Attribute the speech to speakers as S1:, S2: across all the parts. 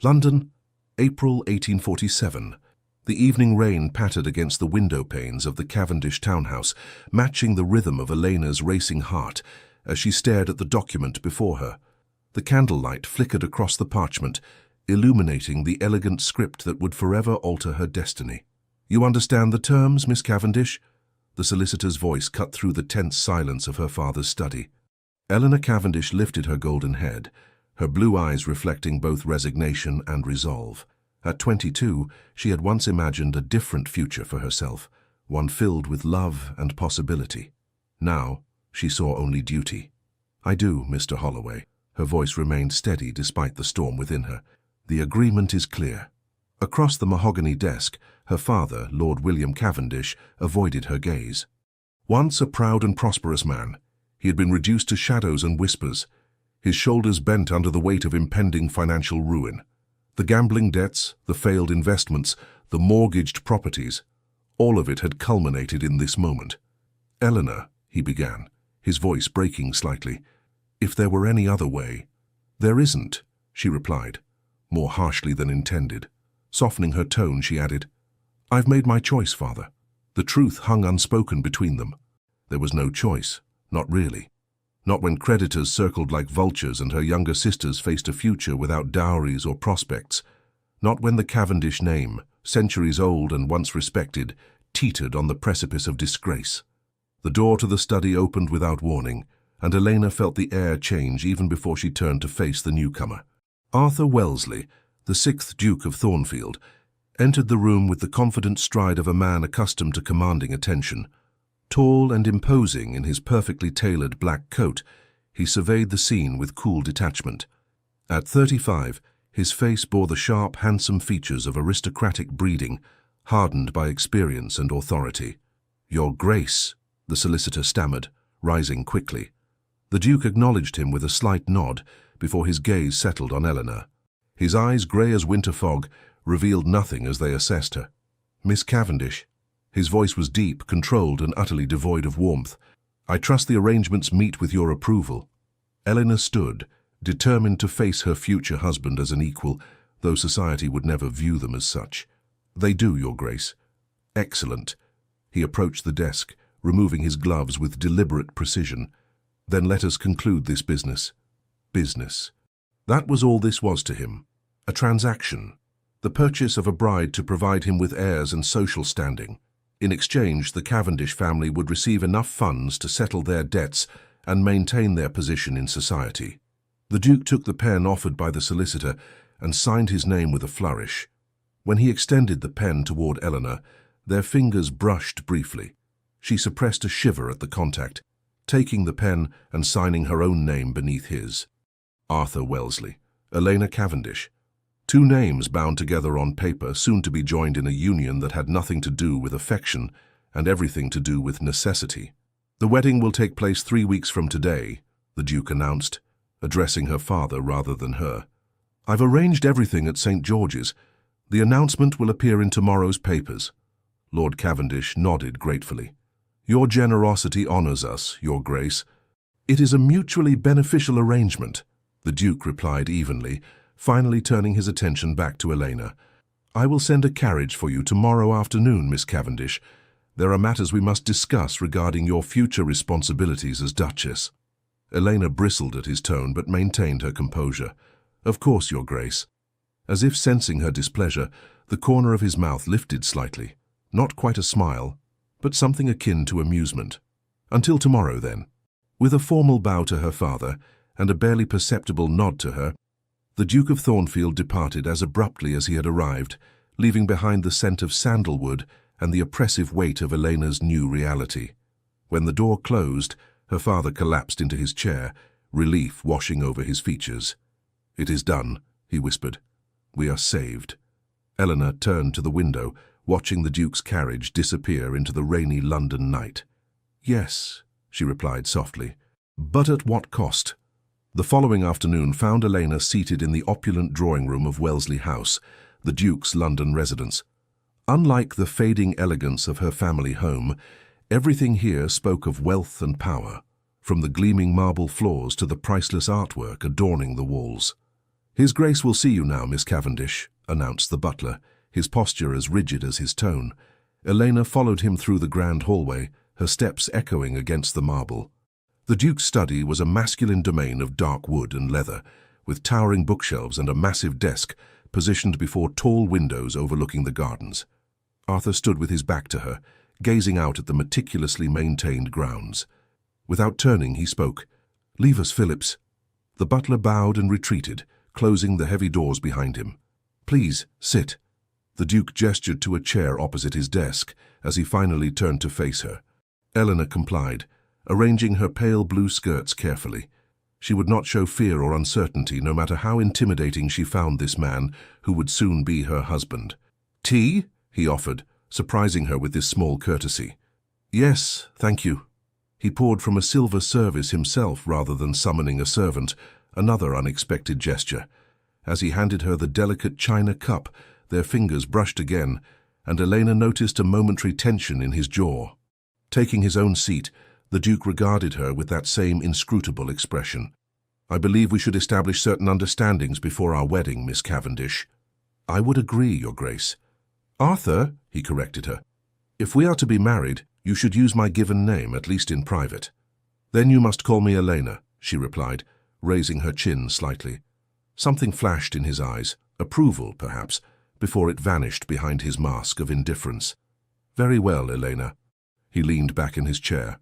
S1: London, April 1847. The evening rain pattered against the window panes of the Cavendish townhouse, matching the rhythm of Elena's racing heart as she stared at the document before her. The candlelight flickered across the parchment, illuminating the elegant script that would forever alter her destiny. "You understand the terms, Miss Cavendish?" The solicitor's voice cut through the tense silence of her father's study. Eleanor Cavendish lifted her golden head, her blue eyes reflecting both resignation and resolve. At 22, she had once imagined a different future for herself, one filled with love and possibility. Now, she saw only duty. "I do, Mr. Holloway." Her voice remained steady despite the storm within her. "The agreement is clear." Across the mahogany desk, her father, Lord William Cavendish, avoided her gaze. Once a proud and prosperous man, he had been reduced to shadows and whispers, his shoulders bent under the weight of impending financial ruin. The gambling debts, the failed investments, the mortgaged properties, all of it had culminated in this moment. "Eleanor," he began, his voice breaking slightly, "if there were any other way—" "There isn't," she replied, more harshly than intended. Softening her tone, she added, "I've made my choice, Father." The truth hung unspoken between them. There was no choice, not really. Not when creditors circled like vultures and her younger sisters faced a future without dowries or prospects. Not when the Cavendish name, centuries old and once respected, teetered on the precipice of disgrace. The door to the study opened without warning, and Elena felt the air change even before she turned to face the newcomer. Arthur Wellesley, the 6th Duke of Thornfield, entered the room with the confident stride of a man accustomed to commanding attention. Tall and imposing in his perfectly tailored black coat, he surveyed the scene with cool detachment. At 35, his face bore the sharp, handsome features of aristocratic breeding, hardened by experience and authority. "Your Grace," the solicitor stammered, rising quickly. The Duke acknowledged him with a slight nod before his gaze settled on Eleanor. His eyes, grey as winter fog, revealed nothing as they assessed her. "Miss Cavendish." His voice was deep, controlled, and utterly devoid of warmth. "I trust the arrangements meet with your approval." Eleanor stood, determined to face her future husband as an equal, though society would never view them as such. "They do, Your Grace." "Excellent." He approached the desk, removing his gloves with deliberate precision. "Then let us conclude this business." Business. That was all this was to him. A transaction. The purchase of a bride to provide him with heirs and social standing. In exchange, the Cavendish family would receive enough funds to settle their debts and maintain their position in society. The Duke took the pen offered by the solicitor and signed his name with a flourish. When he extended the pen toward Eleanor, their fingers brushed briefly. She suppressed a shiver at the contact, taking the pen and signing her own name beneath his. Arthur Wellesley, Elena Cavendish. Two names bound together on paper, soon to be joined in a union that had nothing to do with affection and everything to do with necessity. "The wedding will take place 3 weeks from today," the Duke announced, addressing her father rather than her. "I've arranged everything at St. George's. The announcement will appear in tomorrow's papers." Lord Cavendish nodded gratefully. "Your generosity honors us, Your Grace." "It is a mutually beneficial arrangement," the Duke replied evenly, finally turning his attention back to Elena. "I will send a carriage for you tomorrow afternoon, Miss Cavendish. There are matters we must discuss regarding your future responsibilities as Duchess." Elena bristled at his tone but maintained her composure. "Of course, Your Grace." As if sensing her displeasure, the corner of his mouth lifted slightly. Not quite a smile, but something akin to amusement. "Until tomorrow, then." With a formal bow to her father and a barely perceptible nod to her, the Duke of Thornfield departed as abruptly as he had arrived, leaving behind the scent of sandalwood and the oppressive weight of Elena's new reality. When the door closed, her father collapsed into his chair, relief washing over his features. "It is done," he whispered. "We are saved." Eleanor turned to the window, watching the Duke's carriage disappear into the rainy London night. "Yes," she replied softly, "but at what cost?" The following afternoon found Elena seated in the opulent drawing-room of Wellesley House, the Duke's London residence. Unlike the fading elegance of her family home, everything here spoke of wealth and power, from the gleaming marble floors to the priceless artwork adorning the walls. "His Grace will see you now, Miss Cavendish," announced the butler, his posture as rigid as his tone. Elena followed him through the grand hallway, her steps echoing against the marble. The Duke's study was a masculine domain of dark wood and leather, with towering bookshelves and a massive desk positioned before tall windows overlooking the gardens. Arthur stood with his back to her, gazing out at the meticulously maintained grounds. Without turning, he spoke. "Leave us, Phillips." The butler bowed and retreated, closing the heavy doors behind him. "Please, sit." The Duke gestured to a chair opposite his desk as he finally turned to face her. Eleanor complied, arranging her pale blue skirts carefully. She would not show fear or uncertainty, no matter how intimidating she found this man who would soon be her husband. "Tea?" he offered, surprising her with this small courtesy. "Yes, thank you." He poured from a silver service himself rather than summoning a servant, another unexpected gesture. As he handed her the delicate china cup, their fingers brushed again, and Elena noticed a momentary tension in his jaw. Taking his own seat, the Duke regarded her with that same inscrutable expression. "I believe we should establish certain understandings before our wedding, Miss Cavendish." "I would agree, Your Grace." "Arthur," he corrected her, "if we are to be married, you should use my given name, at least in private." "Then you must call me Elena," she replied, raising her chin slightly. Something flashed in his eyes, approval, perhaps, before it vanished behind his mask of indifference. "Very well, Elena." He leaned back in his chair.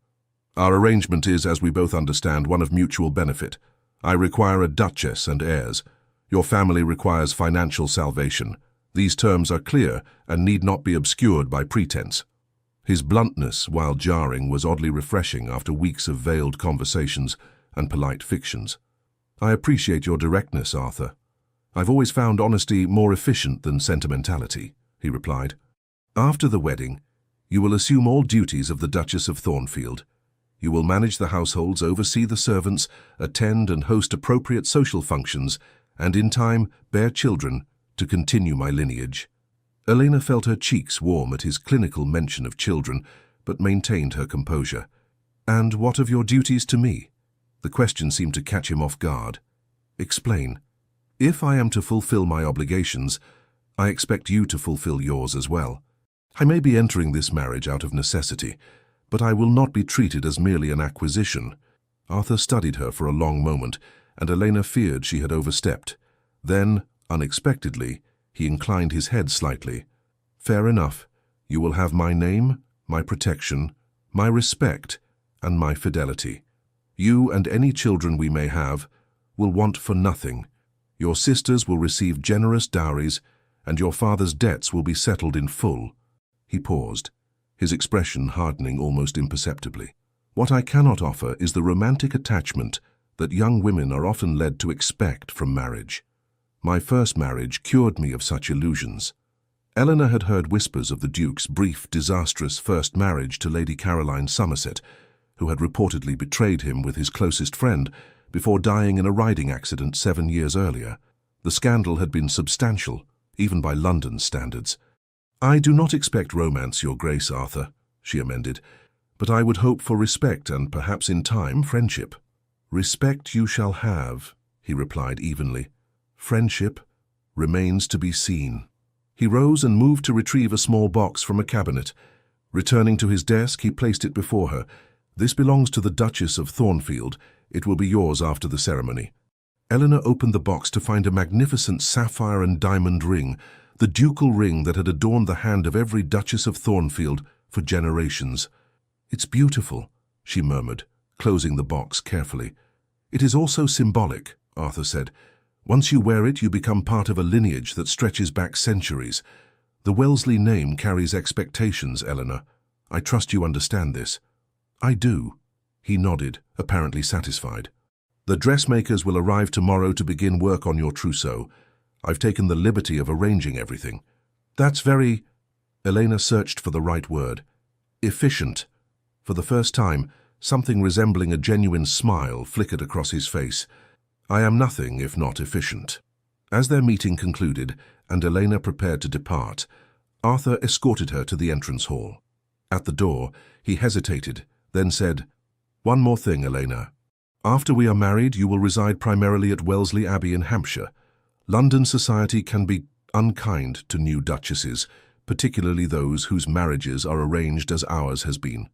S1: "Our arrangement is, as we both understand, one of mutual benefit. I require a duchess and heirs. Your family requires financial salvation. These terms are clear and need not be obscured by pretense." His bluntness, while jarring, was oddly refreshing after weeks of veiled conversations and polite fictions. "I appreciate your directness, Arthur. I've always found honesty more efficient than sentimentality," he replied. "After the wedding, you will assume all duties of the Duchess of Thornfield. You will manage the households, oversee the servants, attend and host appropriate social functions, and in time bear children to continue my lineage." Elena felt her cheeks warm at his clinical mention of children, but maintained her composure. "And what of your duties to me?" The question seemed to catch him off guard. "Explain." "If I am to fulfill my obligations, I expect you to fulfill yours as well. I may be entering this marriage out of necessity, but I will not be treated as merely an acquisition." Arthur studied her for a long moment, and Elena feared she had overstepped. Then, unexpectedly, he inclined his head slightly. "Fair enough. You will have my name, my protection, my respect, and my fidelity. You and any children we may have will want for nothing. Your sisters will receive generous dowries, and your father's debts will be settled in full." He paused, his expression hardening almost imperceptibly. "What I cannot offer is the romantic attachment that young women are often led to expect from marriage. My first marriage cured me of such illusions." Eleanor had heard whispers of the Duke's brief, disastrous first marriage to Lady Caroline Somerset, who had reportedly betrayed him with his closest friend before dying in a riding accident 7 years earlier. The scandal had been substantial, even by London standards. "I do not expect romance, Your Grace, Arthur," she amended, "but I would hope for respect and perhaps in time friendship." "Respect you shall have," he replied evenly. "Friendship remains to be seen." He rose and moved to retrieve a small box from a cabinet. Returning to his desk, he placed it before her. "This belongs to the Duchess of Thornfield. It will be yours after the ceremony." Eleanor opened the box to find a magnificent sapphire and diamond ring, the ducal ring that had adorned the hand of every Duchess of Thornfield for generations. "It's beautiful," she murmured, closing the box carefully. "It is also symbolic," Arthur said. "Once you wear it, you become part of a lineage that stretches back centuries. The Wellesley name carries expectations, Eleanor. I trust you understand this." "I do." He nodded, apparently satisfied. "The dressmakers will arrive tomorrow to begin work on your trousseau. I've taken the liberty of arranging everything." "That's very—" Elena searched for the right word. "Efficient." For the first time, something resembling a genuine smile flickered across his face. "I am nothing if not efficient." As their meeting concluded and Elena prepared to depart, Arthur escorted her to the entrance hall. At the door, he hesitated, then said, "One more thing, Elena. After we are married, you will reside primarily at Wellesley Abbey in Hampshire. London society can be unkind to new duchesses, particularly those whose marriages are arranged as ours has been.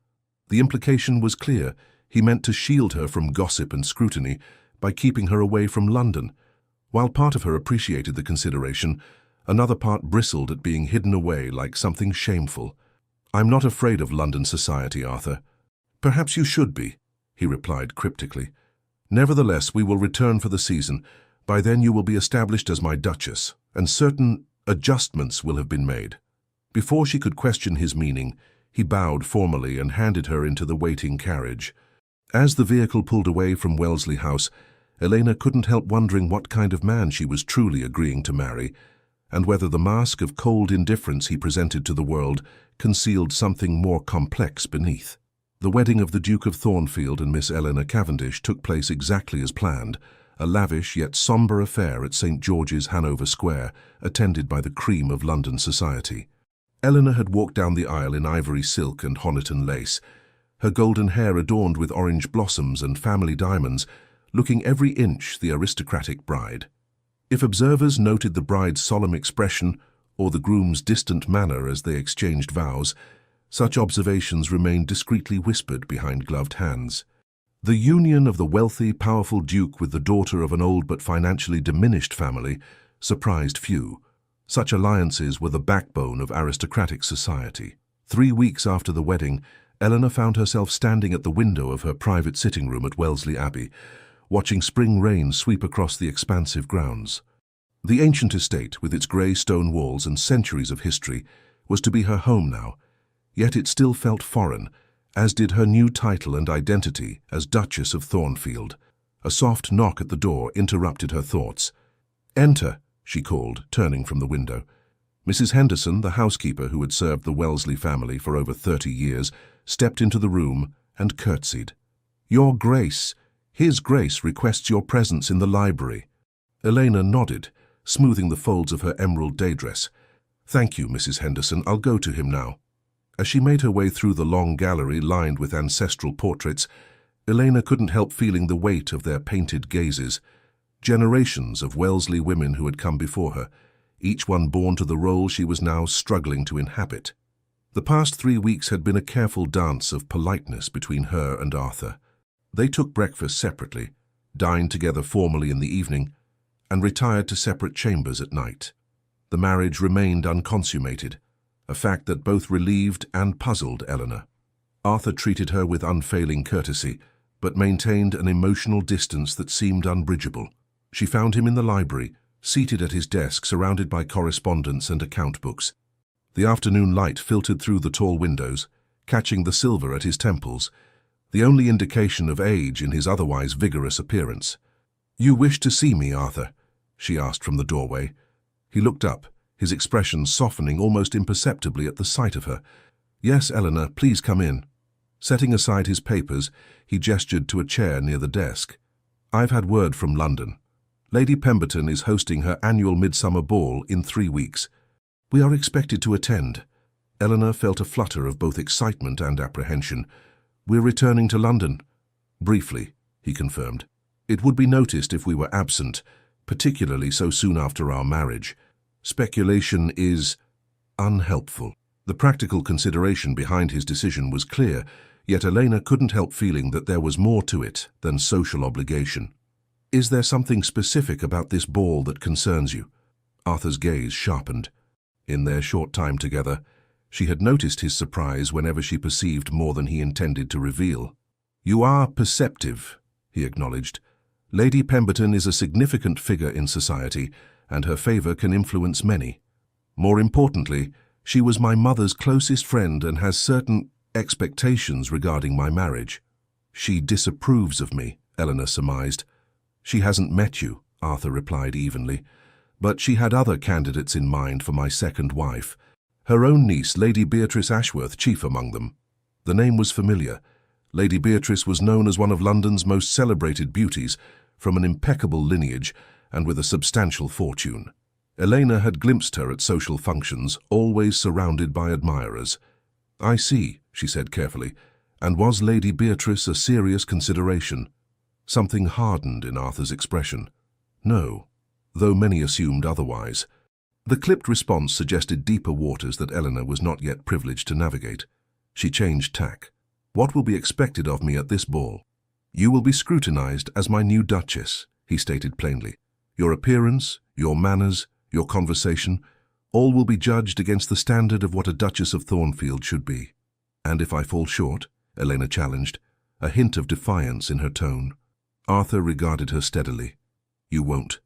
S1: The implication was clear. He meant to shield her from gossip and scrutiny by keeping her away from London. While part of her appreciated the consideration, another part bristled at being hidden away like something shameful. "I'm not afraid of London society, Arthur." "Perhaps you should be," he replied cryptically. "Nevertheless, we will return for the season. By then you will be established as my duchess, and certain adjustments will have been made." Before she could question his meaning, he bowed formally and handed her into the waiting carriage. As the vehicle pulled away from Wellesley House, Elena couldn't help wondering what kind of man she was truly agreeing to marry, and whether the mask of cold indifference he presented to the world concealed something more complex beneath. The wedding of the Duke of Thornfield and Miss Eleanor Cavendish took place exactly as planned, a lavish yet sombre affair at St. George's, Hanover Square, attended by the cream of London society. Eleanor had walked down the aisle in ivory silk and Honiton lace, her golden hair adorned with orange blossoms and family diamonds, looking every inch the aristocratic bride. If observers noted the bride's solemn expression or the groom's distant manner as they exchanged vows, such observations remained discreetly whispered behind gloved hands. The union of the wealthy, powerful duke with the daughter of an old but financially diminished family surprised few. Such alliances were the backbone of aristocratic society. 3 weeks after the wedding, Eleanor found herself standing at the window of her private sitting room at Wellesley Abbey, watching spring rain sweep across the expansive grounds. The ancient estate, with its grey stone walls and centuries of history, was to be her home now, yet it still felt foreign, as did her new title and identity as Duchess of Thornfield. A soft knock at the door interrupted her thoughts. "Enter," she called, turning from the window. Mrs. Henderson, the housekeeper who had served the Wellesley family for over 30 years, stepped into the room and curtsied. "Your Grace, His Grace requests your presence in the library." Elena nodded, smoothing the folds of her emerald day dress. "Thank you, Mrs. Henderson. I'll go to him now." As she made her way through the long gallery lined with ancestral portraits, Elena couldn't help feeling the weight of their painted gazes. Generations of Wellesley women who had come before her, each one born to the role she was now struggling to inhabit. The past 3 weeks had been a careful dance of politeness between her and Arthur. They took breakfast separately, dined together formally in the evening, and retired to separate chambers at night. The marriage remained unconsummated, a fact that both relieved and puzzled Eleanor. Arthur treated her with unfailing courtesy, but maintained an emotional distance that seemed unbridgeable. She found him in the library, seated at his desk surrounded by correspondence and account books. The afternoon light filtered through the tall windows, catching the silver at his temples, the only indication of age in his otherwise vigorous appearance. "You wish to see me, Arthur?" she asked from the doorway. He looked up, his expression softening almost imperceptibly at the sight of her. "Yes, Eleanor, please come in." Setting aside his papers, he gestured to a chair near the desk. "I've had word from London. Lady Pemberton is hosting her annual midsummer ball in 3 weeks. We are expected to attend." Eleanor felt a flutter of both excitement and apprehension. "We're returning to London." "Briefly," he confirmed. "It would be noticed if we were absent, particularly so soon after our marriage. Speculation is unhelpful." The practical consideration behind his decision was clear, yet Elena couldn't help feeling that there was more to it than social obligation. "Is there something specific about this ball that concerns you?" Arthur's gaze sharpened. In their short time together, she had noticed his surprise whenever she perceived more than he intended to reveal. "You are perceptive," he acknowledged. "Lady Pemberton is a significant figure in society, and her favor can influence many. More importantly, she was my mother's closest friend and has certain expectations regarding my marriage." "She disapproves of me," Eleanor surmised. "She hasn't met you," Arthur replied evenly, "but she had other candidates in mind for my second wife. Her own niece, Lady Beatrice Ashworth, chief among them." The name was familiar. Lady Beatrice was known as one of London's most celebrated beauties, from an impeccable lineage and with a substantial fortune. Elena had glimpsed her at social functions, always surrounded by admirers. "I see," she said carefully. "And was Lady Beatrice a serious consideration?" Something hardened in Arthur's expression. "No. though many assumed otherwise. The clipped response suggested deeper waters that Eleanor was not yet privileged to navigate. She changed tack. "What will be expected of me at this ball? You will be scrutinized as my new Duchess," he stated plainly. "Your appearance, your manners, your conversation, all will be judged against the standard of what a Duchess of Thornfield should be." "And if I fall short?" Elena challenged, a hint of defiance in her tone. Arthur regarded her steadily. "You won't."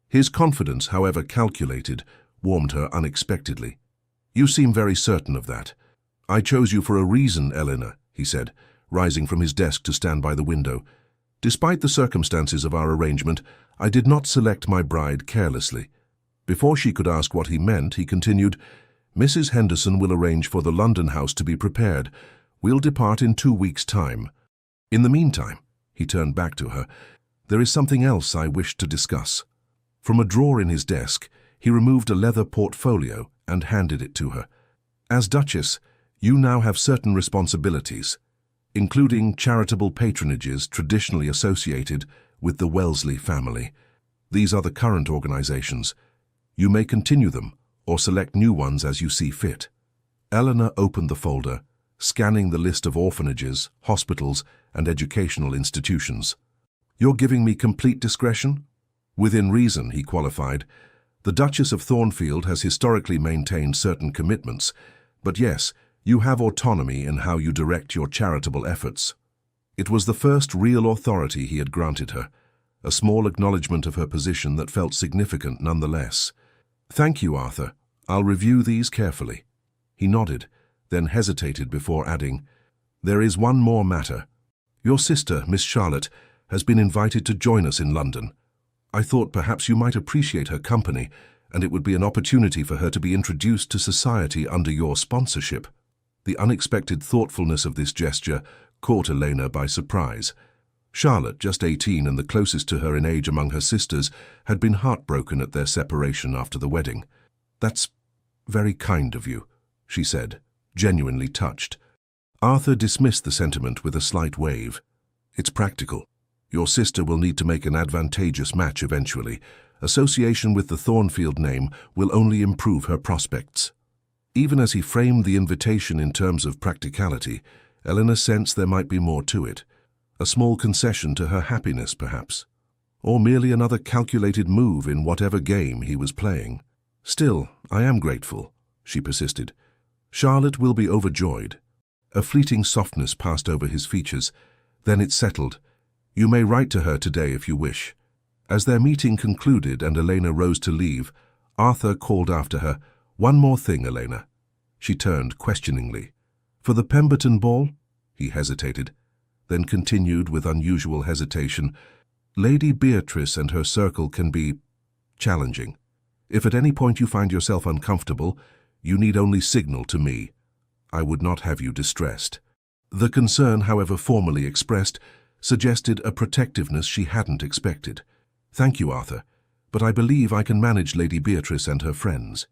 S1: His confidence, however calculated, warmed her unexpectedly. "You seem very certain of that." "I chose you for a reason, Eleanor," he said, rising from his desk to stand by the window. "Despite the circumstances of our arrangement, I did not select my bride carelessly." Before she could ask what he meant, he continued, "Mrs. Henderson will arrange for the London house to be prepared. We'll depart in 2 weeks' time. In the meantime," he turned back to her, "there is something else I wish to discuss." From a drawer in his desk, he removed a leather portfolio and handed it to her. "As Duchess, you now have certain responsibilities, including charitable patronages traditionally associated with the Wellesley family. These are the current organizations. You may continue them or select new ones as you see fit." Eleanor opened the folder, scanning the list of orphanages, hospitals, and educational institutions. "You're giving me complete discretion?" "Within reason," he qualified. "The Duchess of Thornfield has historically maintained certain commitments, but yes, you have autonomy in how you direct your charitable efforts." It was the first real authority he had granted her, a small acknowledgement of her position that felt significant nonetheless. "Thank you, Arthur. I'll review these carefully." He nodded, then hesitated before adding, "There is one more matter. Your sister, Miss Charlotte, has been invited to join us in London. I thought perhaps you might appreciate her company, and it would be an opportunity for her to be introduced to society under your sponsorship." The unexpected thoughtfulness of this gesture caught Elena by surprise. Charlotte, just 18 and the closest to her in age among her sisters, had been heartbroken at their separation after the wedding. "That's very kind of you," she said, genuinely touched. Arthur dismissed the sentiment with a slight wave. "It's practical. Your sister will need to make an advantageous match eventually. Association with the Thornfield name will only improve her prospects." Even as he framed the invitation in terms of practicality, Eleanor sensed there might be more to it. A small concession to her happiness, perhaps. Or merely another calculated move in whatever game he was playing. "Still, I am grateful," she persisted. "Charlotte will be overjoyed." A fleeting softness passed over his features. Then it settled. "You may write to her today if you wish." As their meeting concluded and Elena rose to leave, Arthur called after her, "One more thing, Elena." She turned questioningly. "For the Pemberton ball?" He hesitated, then continued with unusual hesitation, "Lady Beatrice and her circle can be challenging. If at any point you find yourself uncomfortable, you need only signal to me. I would not have you distressed." The concern, however formally expressed, suggested a protectiveness she hadn't expected. "Thank you, Arthur, but I believe I can manage Lady Beatrice and her friends."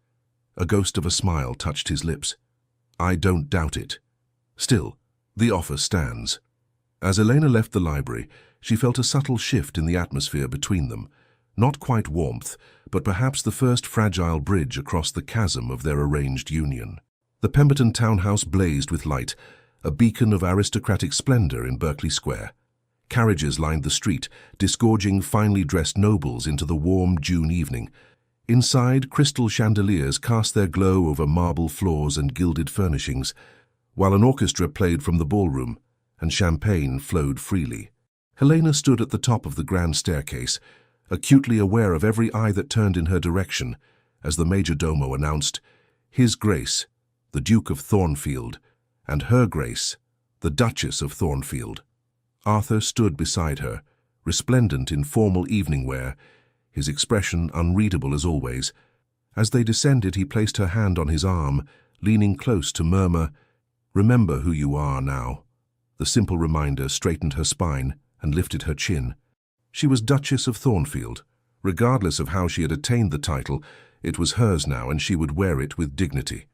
S1: A ghost of a smile touched his lips. "I don't doubt it. Still, the offer stands." As Elena left the library, she felt a subtle shift in the atmosphere between them. Not quite warmth, but perhaps the first fragile bridge across the chasm of their arranged union. The Pemberton townhouse blazed with light, a beacon of aristocratic splendor in Berkeley Square. Carriages lined the street, disgorging finely dressed nobles into the warm June evening. Inside, crystal chandeliers cast their glow over marble floors and gilded furnishings, while an orchestra played from the ballroom, and champagne flowed freely. Helena stood at the top of the grand staircase, acutely aware of every eye that turned in her direction, as the majordomo announced, "His Grace, the Duke of Thornfield, and Her Grace, the Duchess of Thornfield." Arthur stood beside her, resplendent in formal evening wear, his expression unreadable as always. As they descended, he placed her hand on his arm, leaning close to murmur, "Remember who you are now." The simple reminder straightened her spine and lifted her chin. She was Duchess of Thornfield. Regardless of how she had attained the title, it was hers now, and she would wear it with dignity.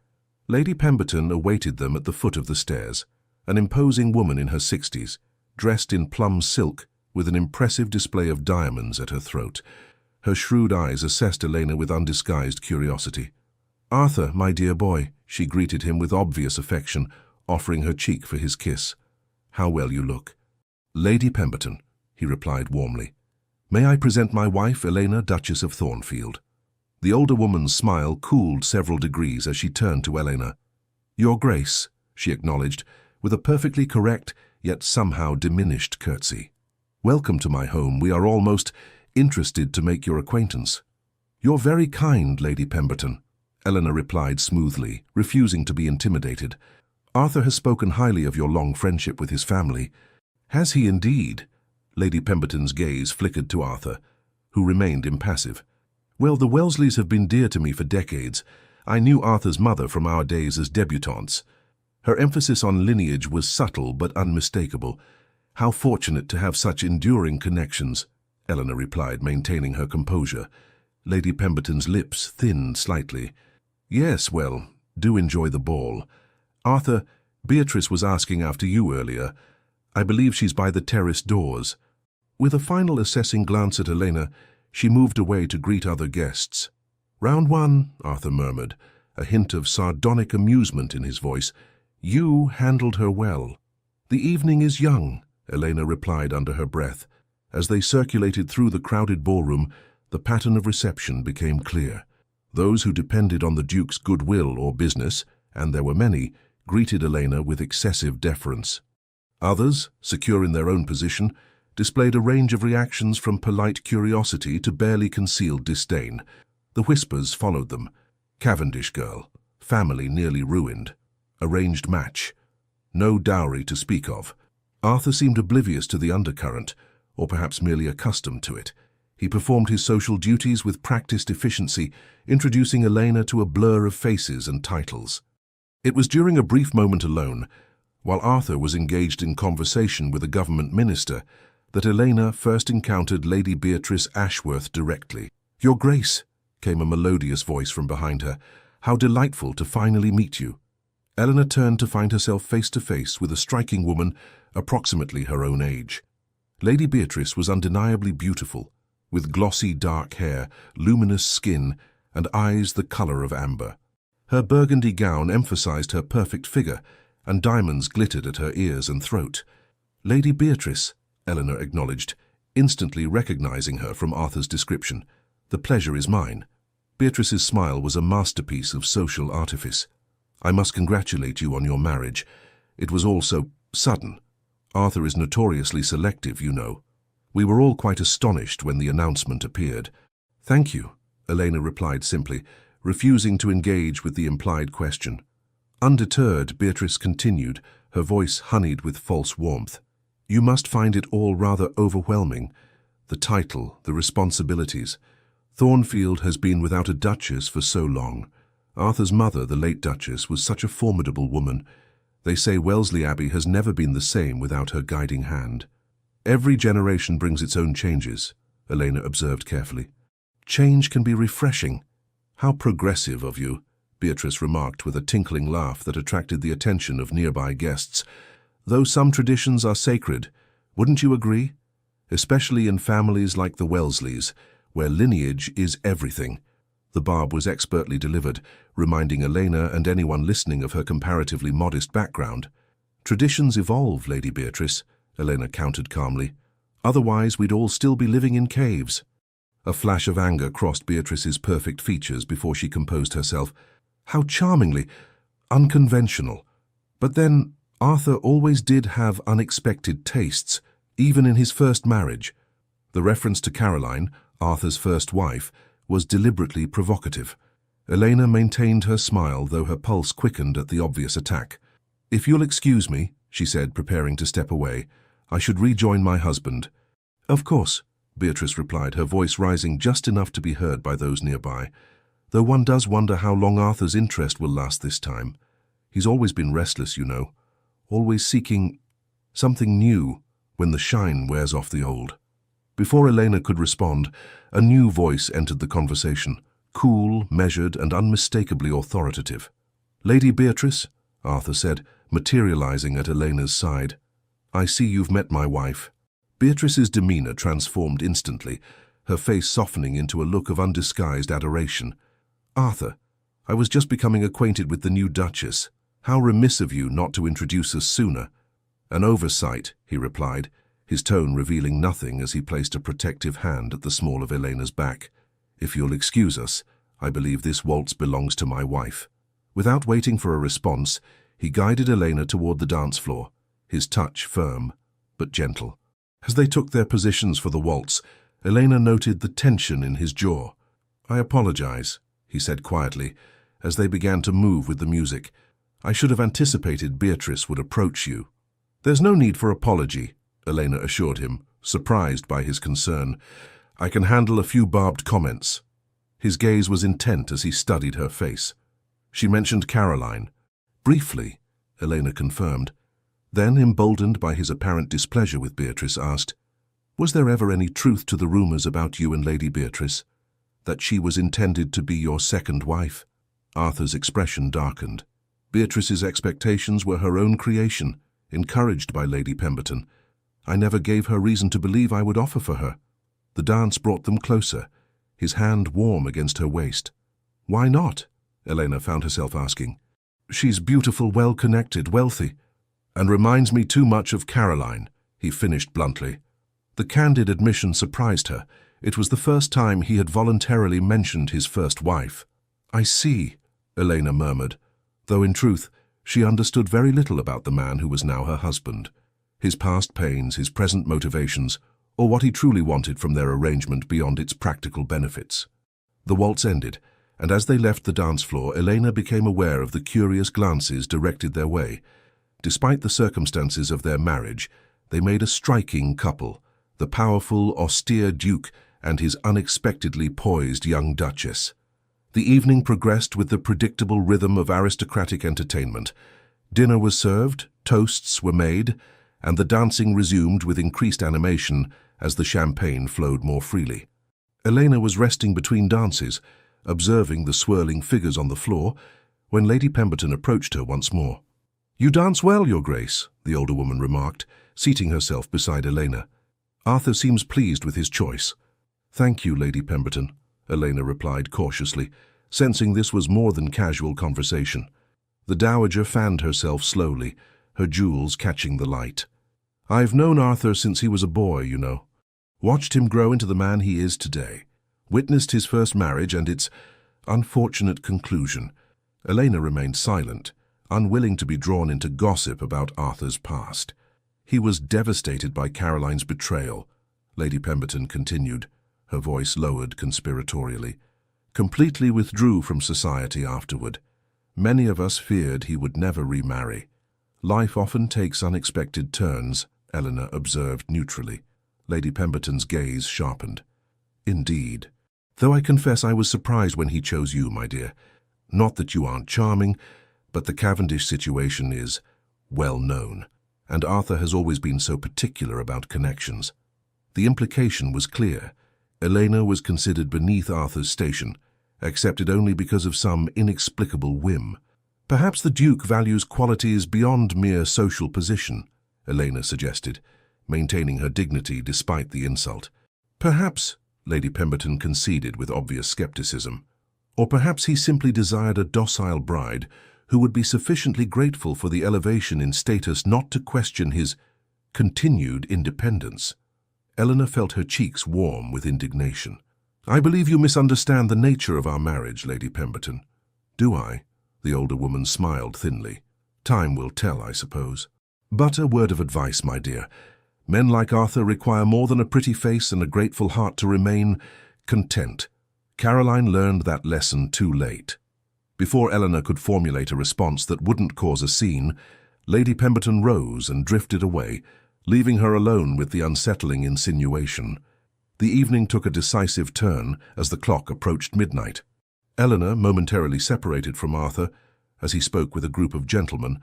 S1: Lady Pemberton awaited them at the foot of the stairs, an imposing woman in her 60s, dressed in plum silk with an impressive display of diamonds at her throat. Her shrewd eyes assessed Elena with undisguised curiosity. "Arthur, my dear boy," she greeted him with obvious affection, offering her cheek for his kiss. "How well you look." "Lady Pemberton," he replied warmly. "May I present my wife, Elena, Duchess of Thornfield?" The older woman's smile cooled several degrees as she turned to Elena. "Your Grace," she acknowledged, with a perfectly correct, yet somehow diminished curtsy. "Welcome to my home. We are almost interested to make your acquaintance." "You're very kind, Lady Pemberton," Elena replied smoothly, refusing to be intimidated. "Arthur has spoken highly of your long friendship with his family." "Has he indeed?" Lady Pemberton's gaze flickered to Arthur, who remained impassive. "Well, the Wellesleys have been dear to me for decades. I knew Arthur's mother from our days as debutantes. Her emphasis on lineage was subtle but unmistakable. How fortunate to have such enduring connections," Elena replied, maintaining her composure. Lady Pemberton's lips thinned slightly. "Yes, well, do enjoy the ball. Arthur, Beatrice was asking after you earlier. I believe she's by the terrace doors." With a final assessing glance at Elena, she moved away to greet other guests. "Round one," Arthur murmured, a hint of sardonic amusement in his voice. "You handled her well." "The evening is young," Elena replied under her breath. As they circulated through the crowded ballroom, the pattern of reception became clear. Those who depended on the Duke's goodwill or business, and there were many, greeted Elena with excessive deference. Others, secure in their own position, displayed a range of reactions from polite curiosity to barely concealed disdain. The whispers followed them. Cavendish girl, family nearly ruined, arranged match, no dowry to speak of. Arthur seemed oblivious to the undercurrent, or perhaps merely accustomed to it. He performed his social duties with practiced efficiency, introducing Elena to a blur of faces and titles. It was during a brief moment alone, while Arthur was engaged in conversation with a government minister, that Elena first encountered Lady Beatrice Ashworth directly. "Your Grace," came a melodious voice from behind her. "How delightful to finally meet you." Elena turned to find herself face to face with a striking woman approximately her own age. Lady Beatrice was undeniably beautiful, with glossy dark hair, luminous skin, and eyes the color of amber. Her burgundy gown emphasized her perfect figure, and diamonds glittered at her ears and throat. "Lady Beatrice," Eleanor acknowledged, instantly recognizing her from Arthur's description. "The pleasure is mine." Beatrice's smile was a masterpiece of social artifice. "I must congratulate you on your marriage. It was all so sudden. Arthur is notoriously selective, you know." We were all quite astonished when the announcement appeared. "Thank you," Elena replied simply, refusing to engage with the implied question. Undeterred, Beatrice continued, her voice honeyed with false warmth. "You must find it all rather overwhelming. The title, the responsibilities. Thornfield has been without a duchess for so long. Arthur's mother, the late Duchess, was such a formidable woman. They say Wellesley Abbey has never been the same without her guiding hand." "Every generation brings its own changes," Elena observed carefully. "Change can be refreshing." "How progressive of you," Beatrice remarked with a tinkling laugh that attracted the attention of nearby guests. "Though some traditions are sacred, wouldn't you agree? Especially in families like the Wellesleys, where lineage is everything." The barb was expertly delivered, reminding Elena and anyone listening of her comparatively modest background. "Traditions evolve, Lady Beatrice," Elena countered calmly. "Otherwise we'd all still be living in caves." A flash of anger crossed Beatrice's perfect features before she composed herself. "How charmingly unconventional. But then, Arthur always did have unexpected tastes, even in his first marriage." The reference to Caroline, Arthur's first wife, was deliberately provocative. Elena maintained her smile, though her pulse quickened at the obvious attack. "If you'll excuse me," she said, preparing to step away, "I should rejoin my husband." "Of course," Beatrice replied, her voice rising just enough to be heard by those nearby. "Though one does wonder how long Arthur's interest will last this time. He's always been restless, you know, always seeking something new when the shine wears off the old." Before Elena could respond, a new voice entered the conversation, cool, measured, and unmistakably authoritative. "Lady Beatrice," Arthur said, materializing at Elena's side, "I see you've met my wife." Beatrice's demeanor transformed instantly. her face softening into a look of undisguised adoration. "Arthur, I was just becoming acquainted with the new Duchess. How remiss of you not to introduce us sooner." "An oversight," he replied, his tone revealing nothing as he placed a protective hand at the small of Elena's back. "If you'll excuse us, I believe this waltz belongs to my wife." Without waiting for a response, he guided Elena toward the dance floor, his touch firm but gentle. As they took their positions for the waltz, Elena noted the tension in his jaw. "I apologize," he said quietly, as they began to move with the music. "I should have anticipated Beatrice would approach you." "There's no need for apology," Elena assured him, surprised by his concern. "I can handle a few barbed comments." His gaze was intent as he studied her face. "She mentioned Caroline." "Briefly," Elena confirmed. Then, emboldened by his apparent displeasure with Beatrice, asked, "Was there ever any truth to the rumors about you and Lady Beatrice? That she was intended to be your second wife?" Arthur's expression darkened. Beatrice's expectations were her own creation, encouraged by Lady Pemberton. "I never gave her reason to believe I would offer for her." The dance brought them closer, his hand warm against her waist. "Why not?" Elena found herself asking. "She's beautiful, well-connected, wealthy, and reminds me too much of Caroline," he finished bluntly. The candid admission surprised her. It was the first time he had voluntarily mentioned his first wife. "I see," Elena murmured, though in truth she understood very little about the man who was now her husband, his past pains, his present motivations, or what he truly wanted from their arrangement beyond its practical benefits. The waltz ended, and as they left the dance floor, Elena became aware of the curious glances directed their way. Despite the circumstances of their marriage, they made a striking couple, the powerful, austere Duke and his unexpectedly poised young Duchess. The evening progressed with the predictable rhythm of aristocratic entertainment. Dinner was served, toasts were made, and the dancing resumed with increased animation as the champagne flowed more freely. Elena was resting between dances, observing the swirling figures on the floor, when Lady Pemberton approached her once more. "You dance well, Your Grace," the older woman remarked, seating herself beside Elena. "Arthur seems pleased with his choice." "Thank you, Lady Pemberton," Elena replied cautiously, sensing this was more than casual conversation. The dowager fanned herself slowly, her jewels catching the light. "I've known Arthur since he was a boy, you know. Watched him grow into the man he is today. Witnessed his first marriage and its unfortunate conclusion." Elena remained silent, unwilling to be drawn into gossip about Arthur's past. "He was devastated by Caroline's betrayal," Lady Pemberton continued, her voice lowered conspiratorially. "Completely withdrew from society afterward. Many of us feared he would never remarry." "Life often takes unexpected turns," Eleanor observed neutrally. Lady Pemberton's gaze sharpened. "Indeed. Though I confess I was surprised when he chose you, my dear. Not that you aren't charming, but the Cavendish situation is well known, and Arthur has always been so particular about connections." The implication was clear. Elena was considered beneath Arthur's station, accepted only because of some inexplicable whim. "Perhaps the Duke values qualities beyond mere social position," Elena suggested, maintaining her dignity despite the insult. "Perhaps," Lady Pemberton conceded with obvious skepticism. "Or perhaps he simply desired a docile bride who would be sufficiently grateful for the elevation in status not to question his continued independence." Eleanor felt her cheeks warm with indignation. "I believe you misunderstand the nature of our marriage, Lady Pemberton." "Do I?" The older woman smiled thinly. "Time will tell, I suppose. But a word of advice, my dear. Men like Arthur require more than a pretty face and a grateful heart to remain content. Caroline learned that lesson too late." Before Eleanor could formulate a response that wouldn't cause a scene, Lady Pemberton rose and drifted away, leaving her alone with the unsettling insinuation. The evening took a decisive turn as the clock approached midnight. Eleanor, momentarily separated from Arthur, as he spoke with a group of gentlemen,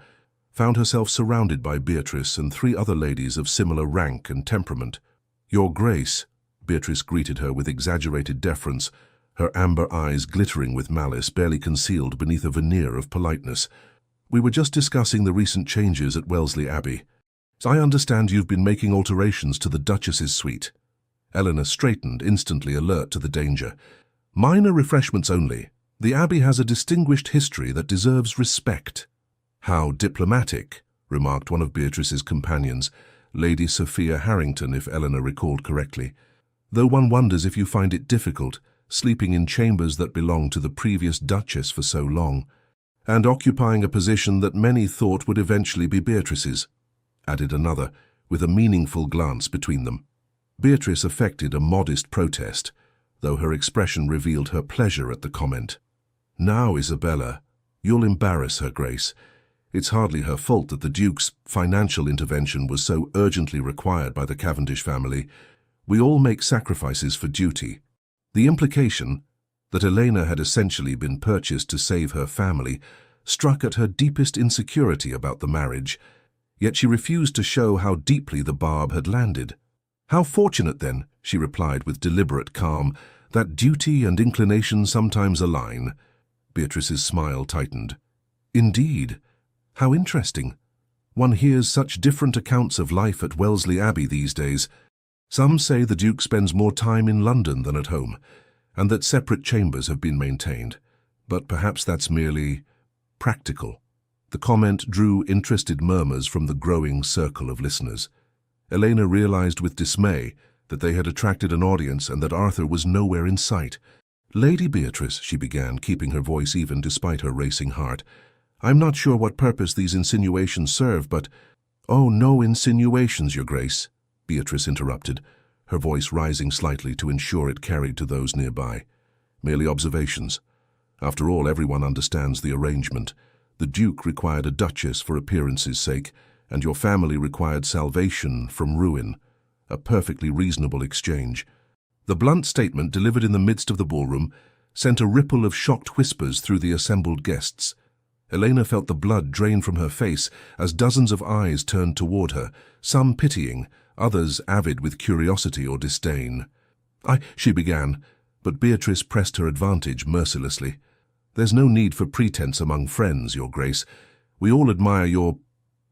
S1: found herself surrounded by Beatrice and 3 other ladies of similar rank and temperament. "Your Grace," Beatrice greeted her with exaggerated deference, her amber eyes glittering with malice barely concealed beneath a veneer of politeness. "We were just discussing the recent changes at Wellesley Abbey. I understand you've been making alterations to the Duchess's suite." Eleanor straightened, instantly alert to the danger. "Minor refreshments only. The Abbey has a distinguished history that deserves respect." "How diplomatic," remarked one of Beatrice's companions, Lady Sophia Harrington, if Eleanor recalled correctly. "Though one wonders if you find it difficult, sleeping in chambers that belonged to the previous Duchess for so long, and occupying a position that many thought would eventually be Beatrice's," added another, with a meaningful glance between them. Beatrice affected a modest protest, though her expression revealed her pleasure at the comment. "Now, Isabella, you'll embarrass her Grace. It's hardly her fault that the Duke's financial intervention was so urgently required by the Cavendish family. We all make sacrifices for duty." The implication that Elena had essentially been purchased to save her family struck at her deepest insecurity about the marriage, yet she refused to show how deeply the barb had landed. "How fortunate, then," she replied with deliberate calm, "that duty and inclination sometimes align." Beatrice's smile tightened. "Indeed. How interesting. One hears such different accounts of life at Wellesley Abbey these days. Some say the Duke spends more time in London than at home, and that separate chambers have been maintained. But perhaps that's merely practical." The comment drew interested murmurs from the growing circle of listeners. Elena realized with dismay that they had attracted an audience and that Arthur was nowhere in sight. "Lady Beatrice," she began, keeping her voice even despite her racing heart, "I'm not sure what purpose these insinuations serve, but—" "Oh, no insinuations, Your Grace," Beatrice interrupted, her voice rising slightly to ensure it carried to those nearby. "Merely observations. After all, everyone understands the arrangement. The Duke required a duchess for appearance's sake, and your family required salvation from ruin. A perfectly reasonable exchange." The blunt statement, delivered in the midst of the ballroom, sent a ripple of shocked whispers through the assembled guests. Elena felt the blood drain from her face as dozens of eyes turned toward her, some pitying, others avid with curiosity or disdain. She began, but Beatrice pressed her advantage mercilessly. "There's no need for pretense among friends, Your Grace. We all admire your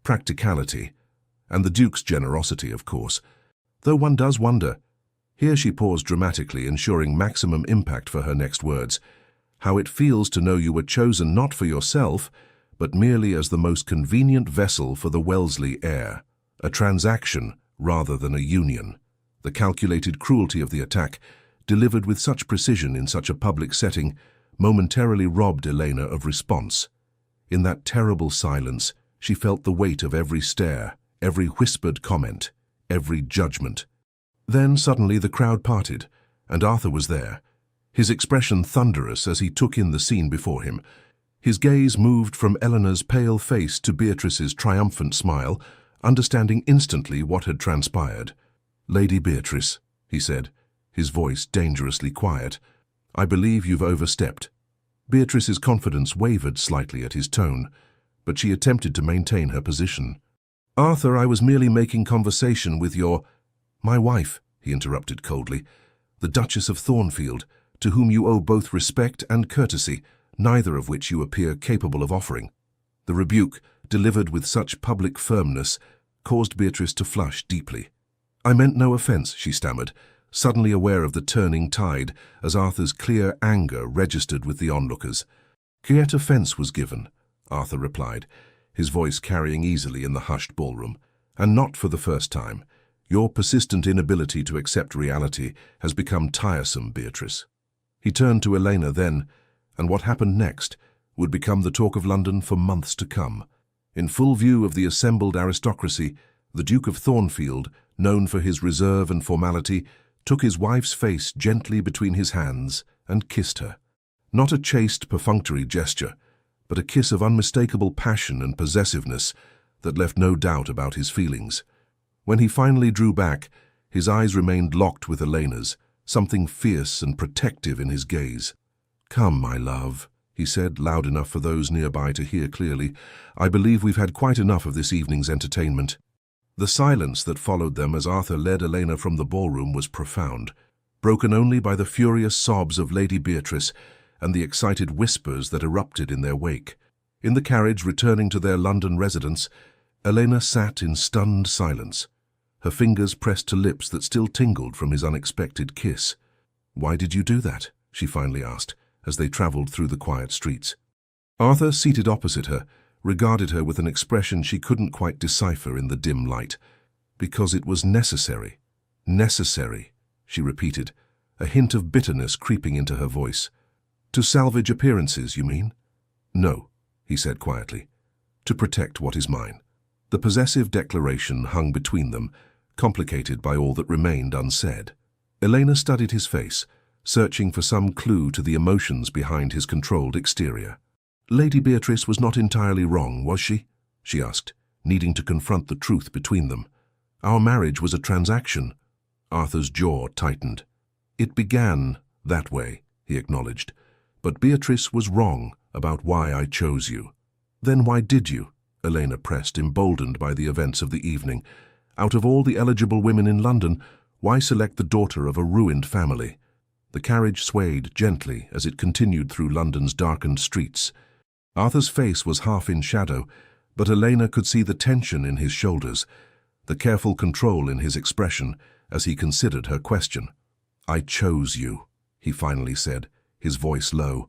S1: practicality, and the Duke's generosity, of course. Though one does wonder—" Here she paused dramatically, ensuring maximum impact for her next words, "how it feels to know you were chosen not for yourself, but merely as the most convenient vessel for the Wellesley heir. A transaction rather than a union." The calculated cruelty of the attack, delivered with such precision in such a public setting, momentarily robbed Elena of response. In that terrible silence, she felt the weight of every stare, every whispered comment, every judgment. Then suddenly the crowd parted, and Arthur was there, his expression thunderous as he took in the scene before him. His gaze moved from Eleanor's pale face to Beatrice's triumphant smile, understanding instantly what had transpired. "Lady Beatrice," he said, his voice dangerously quiet, "I believe you've overstepped." Beatrice's confidence wavered slightly at his tone, but she attempted to maintain her position. "Arthur, I was merely making conversation with your—" "My wife," he interrupted coldly, "the Duchess of Thornfield, to whom you owe both respect and courtesy, neither of which you appear capable of offering." The rebuke, delivered with such public firmness, caused Beatrice to flush deeply. "I meant no offense," she stammered, suddenly aware of the turning tide as Arthur's clear anger registered with the onlookers. "Yet offense was given," Arthur replied, his voice carrying easily in the hushed ballroom, "and not for the first time. Your persistent inability to accept reality has become tiresome, Beatrice." He turned to Elena then, and what happened next would become the talk of London for months to come. In full view of the assembled aristocracy, the Duke of Thornfield, known for his reserve and formality, took his wife's face gently between his hands and kissed her. Not a chaste, perfunctory gesture, but a kiss of unmistakable passion and possessiveness that left no doubt about his feelings. When he finally drew back, his eyes remained locked with Elena's, something fierce and protective in his gaze. "Come, my love," he said, loud enough for those nearby to hear clearly. "I believe we've had quite enough of this evening's entertainment." The silence that followed them as Arthur led Elena from the ballroom was profound, broken only by the furious sobs of Lady Beatrice and the excited whispers that erupted in their wake. In the carriage returning to their London residence, Elena sat in stunned silence, her fingers pressed to lips that still tingled from his unexpected kiss. "Why did you do that?" she finally asked, as they traveled through the quiet streets. Arthur, seated opposite her, regarded her with an expression she couldn't quite decipher in the dim light. "Because it was necessary." "Necessary," she repeated, a hint of bitterness creeping into her voice. "To salvage appearances, you mean?" "No," he said quietly. "To protect what is mine." The possessive declaration hung between them, complicated by all that remained unsaid. Elena studied his face, searching for some clue to the emotions behind his controlled exterior. "Lady Beatrice was not entirely wrong, was she?" she asked, needing to confront the truth between them. "Our marriage was a transaction." Arthur's jaw tightened. "It began that way," he acknowledged, "but Beatrice was wrong about why I chose you." "Then why did you?" Elena pressed, emboldened by the events of the evening. "Out of all the eligible women in London, why select the daughter of a ruined family?" The carriage swayed gently as it continued through London's darkened streets. Arthur's face was half in shadow, but Elena could see the tension in his shoulders, the careful control in his expression as he considered her question. "I chose you," he finally said, his voice low,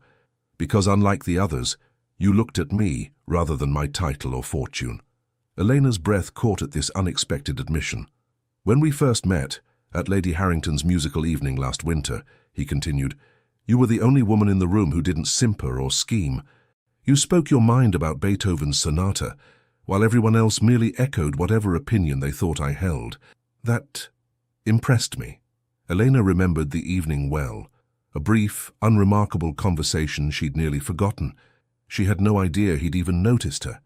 S1: "because unlike the others, you looked at me rather than my title or fortune." Elena's breath caught at this unexpected admission. "When we first met, at Lady Harrington's musical evening last winter," he continued, "you were the only woman in the room who didn't simper or scheme. You spoke your mind about Beethoven's sonata, while everyone else merely echoed whatever opinion they thought I held. That impressed me." Elena remembered the evening well, a brief, unremarkable conversation she'd nearly forgotten. She had no idea he'd even noticed her.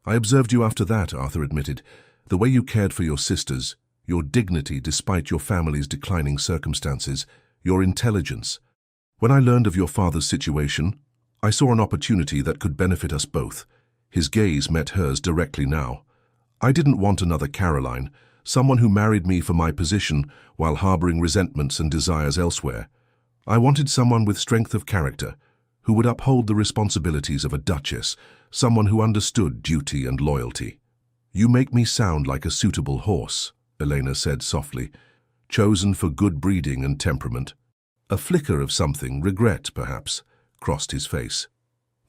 S1: "I observed you after that," Arthur admitted. "The way you cared for your sisters, your dignity despite your family's declining circumstances, your intelligence. When I learned of your father's situation, I saw an opportunity that could benefit us both." His gaze met hers directly now. "I didn't want another Caroline, someone who married me for my position while harboring resentments and desires elsewhere. I wanted someone with strength of character, who would uphold the responsibilities of a duchess, someone who understood duty and loyalty." "You make me sound like a suitable horse," Elena said softly, "chosen for good breeding and temperament." A flicker of something, regret perhaps, crossed his face.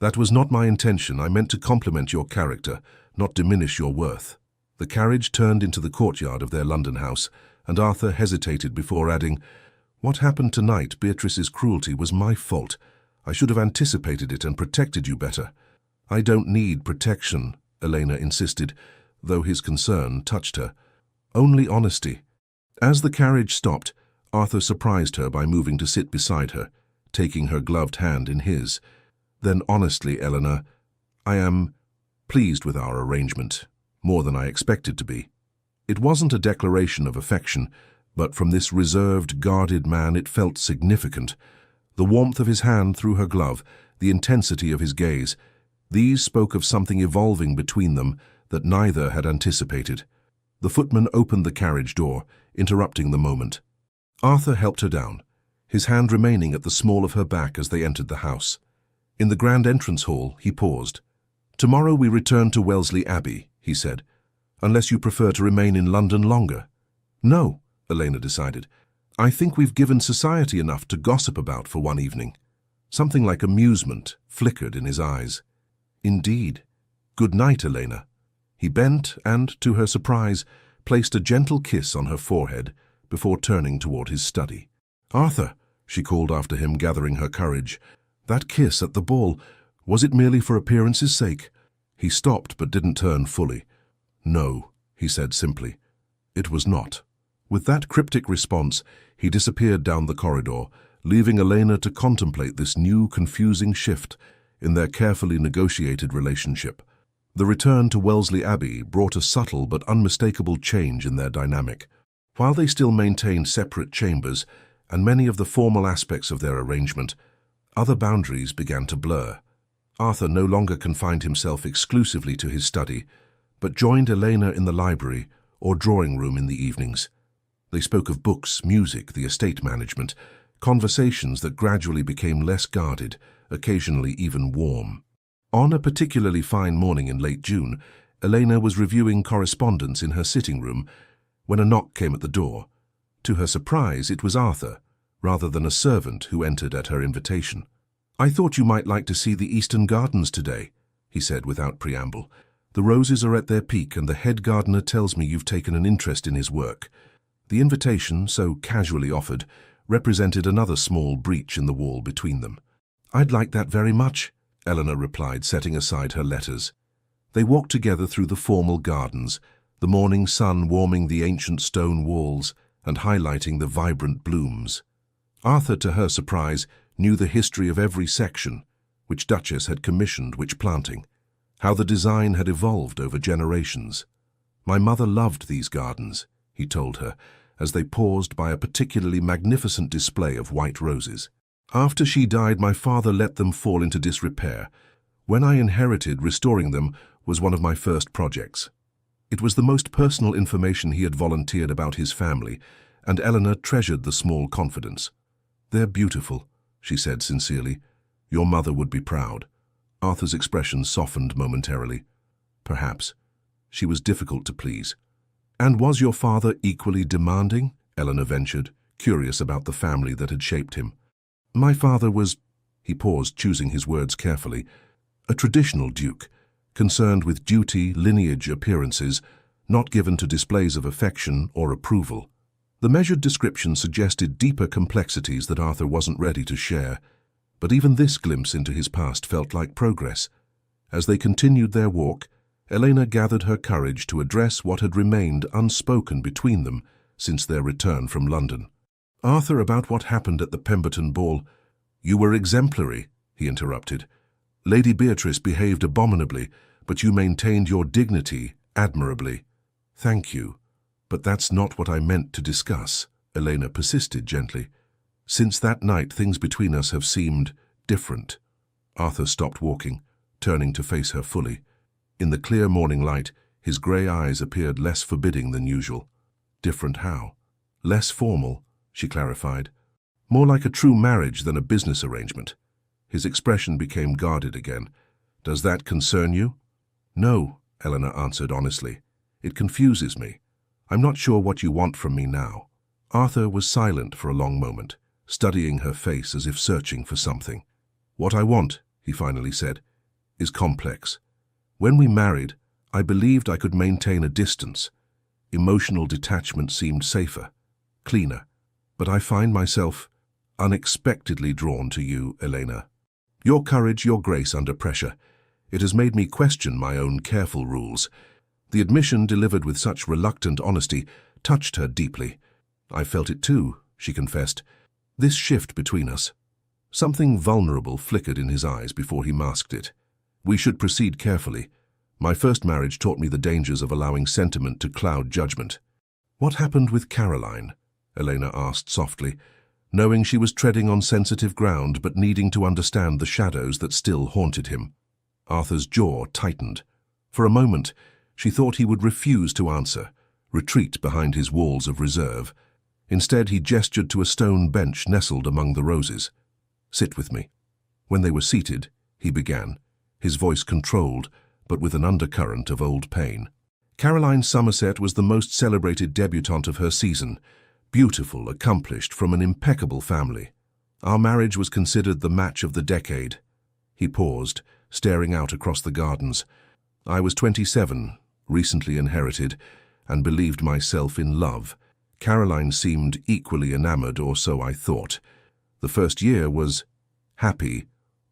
S1: "That was not my intention. I meant to compliment your character, not diminish your worth." The carriage turned into the courtyard of their London house, and Arthur hesitated before adding, "What happened tonight, Beatrice's cruelty, was my fault. I should have anticipated it and protected you better." "I don't need protection," Elena insisted, though his concern touched her. "Only honesty." As the carriage stopped, Arthur surprised her by moving to sit beside her, taking her gloved hand in his. "Then honestly, Eleanor, I am pleased with our arrangement, more than I expected to be." It wasn't a declaration of affection, but from this reserved, guarded man it felt significant. The warmth of his hand through her glove, the intensity of his gaze, these spoke of something evolving between them that neither had anticipated. The footman opened the carriage door, interrupting the moment. Arthur helped her down, his hand remaining at the small of her back as they entered the house. In the grand entrance hall, he paused. "Tomorrow we return to Wellesley Abbey," he said, "unless you prefer to remain in London longer." "No," Elena decided. "I think we've given society enough to gossip about for one evening." Something like amusement flickered in his eyes. "Indeed. Good night, Elena." He bent and, to her surprise, placed a gentle kiss on her forehead before turning toward his study. "Arthur," she called after him, gathering her courage. "That kiss at the ball, was it merely for appearance's sake?" He stopped but didn't turn fully. "No," he said simply. "It was not." With that cryptic response, he disappeared down the corridor, leaving Elena to contemplate this new, confusing shift in their carefully negotiated relationship. The return to Wellesley Abbey brought a subtle but unmistakable change in their dynamic. While they still maintained separate chambers and many of the formal aspects of their arrangement, other boundaries began to blur. Arthur no longer confined himself exclusively to his study, but joined Elena in the library or drawing room in the evenings. They spoke of books, music, the estate management, conversations that gradually became less guarded, occasionally even warm. On a particularly fine morning in late June, Elena was reviewing correspondence in her sitting room when a knock came at the door. To her surprise, it was Arthur, rather than a servant, who entered at her invitation. "I thought you might like to see the Eastern Gardens today," he said without preamble. "The roses are at their peak, and the head gardener tells me you've taken an interest in his work." The invitation, so casually offered, represented another small breach in the wall between them. "I'd like that very much," Eleanor replied, setting aside her letters. They walked together through the formal gardens, the morning sun warming the ancient stone walls and highlighting the vibrant blooms. Arthur, to her surprise, knew the history of every section, which Duchess had commissioned, which planting, how the design had evolved over generations. "My mother loved these gardens," he told her, as they paused by a particularly magnificent display of white roses. "After she died, my father let them fall into disrepair. When I inherited, restoring them was one of my first projects." It was the most personal information he had volunteered about his family, and Eleanor treasured the small confidence. "They're beautiful," she said sincerely. "Your mother would be proud." Arthur's expression softened momentarily. Perhaps. She was difficult to please. "And was your father equally demanding?" Eleanor ventured, curious about the family that had shaped him. "My father was," he paused, choosing his words carefully, "a traditional duke, concerned with duty, lineage, appearances, not given to displays of affection or approval." The measured description suggested deeper complexities that Arthur wasn't ready to share, but even this glimpse into his past felt like progress. As they continued their walk, Elena gathered her courage to address what had remained unspoken between them since their return from London. "Arthur, about what happened at the Pemberton ball—" "You were exemplary," he interrupted. "Lady Beatrice behaved abominably, but you maintained your dignity admirably." "Thank you. But that's not what I meant to discuss," Elena persisted gently. "Since that night, things between us have seemed different." Arthur stopped walking, turning to face her fully. In the clear morning light, his grey eyes appeared less forbidding than usual. "Different how?" "Less formal," she clarified. "More like a true marriage than a business arrangement." His expression became guarded again. "Does that concern you?" "No," Eleanor answered honestly. "It confuses me. I'm not sure what you want from me now." Arthur was silent for a long moment, studying her face as if searching for something. "What I want," he finally said, "is complex. When we married, I believed I could maintain a distance. Emotional detachment seemed safer, cleaner. But I find myself unexpectedly drawn to you, Elena. Your courage, your grace under pressure. It has made me question my own careful rules." The admission, delivered with such reluctant honesty, touched her deeply. "I felt it too," she confessed. "This shift between us." Something vulnerable flickered in his eyes before he masked it. "We should proceed carefully. My first marriage taught me the dangers of allowing sentiment to cloud judgment." "What happened with Caroline?" Elena asked softly, knowing she was treading on sensitive ground but needing to understand the shadows that still haunted him. Arthur's jaw tightened. For a moment, she thought he would refuse to answer, retreat behind his walls of reserve. Instead, he gestured to a stone bench nestled among the roses. "Sit with me." When they were seated, he began, his voice controlled, but with an undercurrent of old pain. "Caroline Somerset was the most celebrated debutante of her season, beautiful, accomplished, from an impeccable family. Our marriage was considered the match of the decade." He paused, staring out across the gardens. "I was 27, recently inherited, and believed myself in love. Caroline seemed equally enamored, or so I thought. The first year was happy,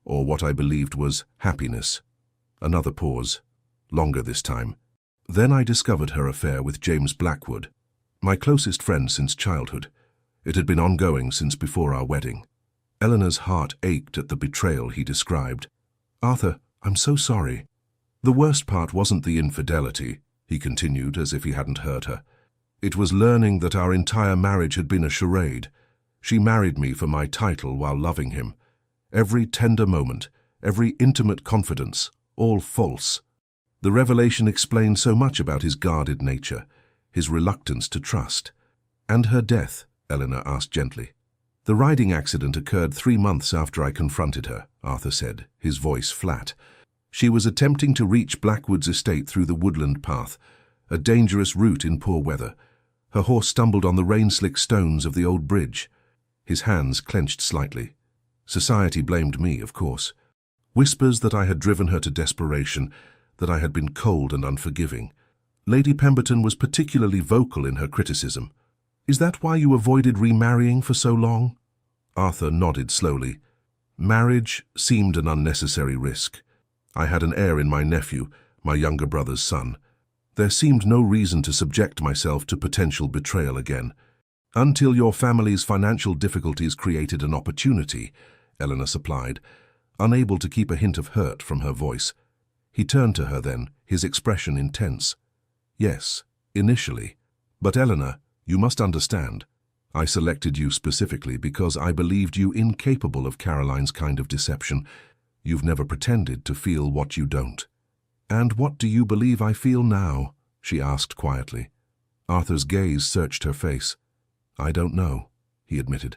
S1: or what I believed was happiness." Another pause, longer this time. "Then I discovered her affair with James Blackwood, my closest friend since childhood. It had been ongoing since before our wedding." Eleanor's heart ached at the betrayal he described. "Arthur, I'm so sorry." "The worst part wasn't the infidelity," he continued as if he hadn't heard her. "It was learning that our entire marriage had been a charade. She married me for my title while loving him. Every tender moment, every intimate confidence, all false. The revelation explained so much about his guarded nature, his reluctance to trust." "And her death?" Eleanor asked gently. "The riding accident occurred 3 months after I confronted her," Arthur said, his voice flat. "She was attempting to reach Blackwood's estate through the woodland path, a dangerous route in poor weather. Her horse stumbled on the rain-slick stones of the old bridge. His hands clenched slightly. Society blamed me, of course. Whispers that I had driven her to desperation, that I had been cold and unforgiving. Lady Pemberton was particularly vocal in her criticism. "Is that why you avoided remarrying for so long?" Arthur nodded slowly. Marriage seemed an unnecessary risk. I had an heir in my nephew, my younger brother's son. There seemed no reason to subject myself to potential betrayal again. "Until your family's financial difficulties created an opportunity," Eleanor supplied, unable to keep a hint of hurt from her voice. He turned to her then, his expression intense. "Yes, initially. But Eleanor, you must understand. I selected you specifically because I believed you incapable of Caroline's kind of deception. You've never pretended to feel what you don't." "And what do you believe I feel now?" she asked quietly. Arthur's gaze searched her face. "I don't know," he admitted.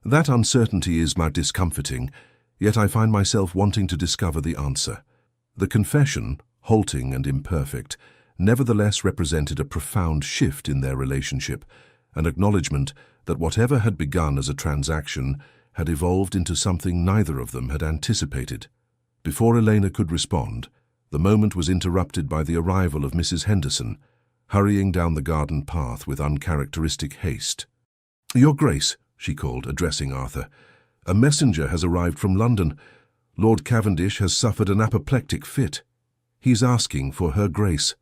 S1: "That uncertainty is discomforting, yet I find myself wanting to discover the answer." The confession, halting and imperfect, nevertheless represented a profound shift in their relationship, an acknowledgement that whatever had begun as a transaction had evolved into something neither of them had anticipated. Before Elena could respond, the moment was interrupted by the arrival of Mrs. Henderson, hurrying down the garden path with uncharacteristic haste. "Your Grace," she called, addressing Arthur, "a messenger has arrived from London. Lord Cavendish has suffered an apoplectic fit. He's asking for Her Grace."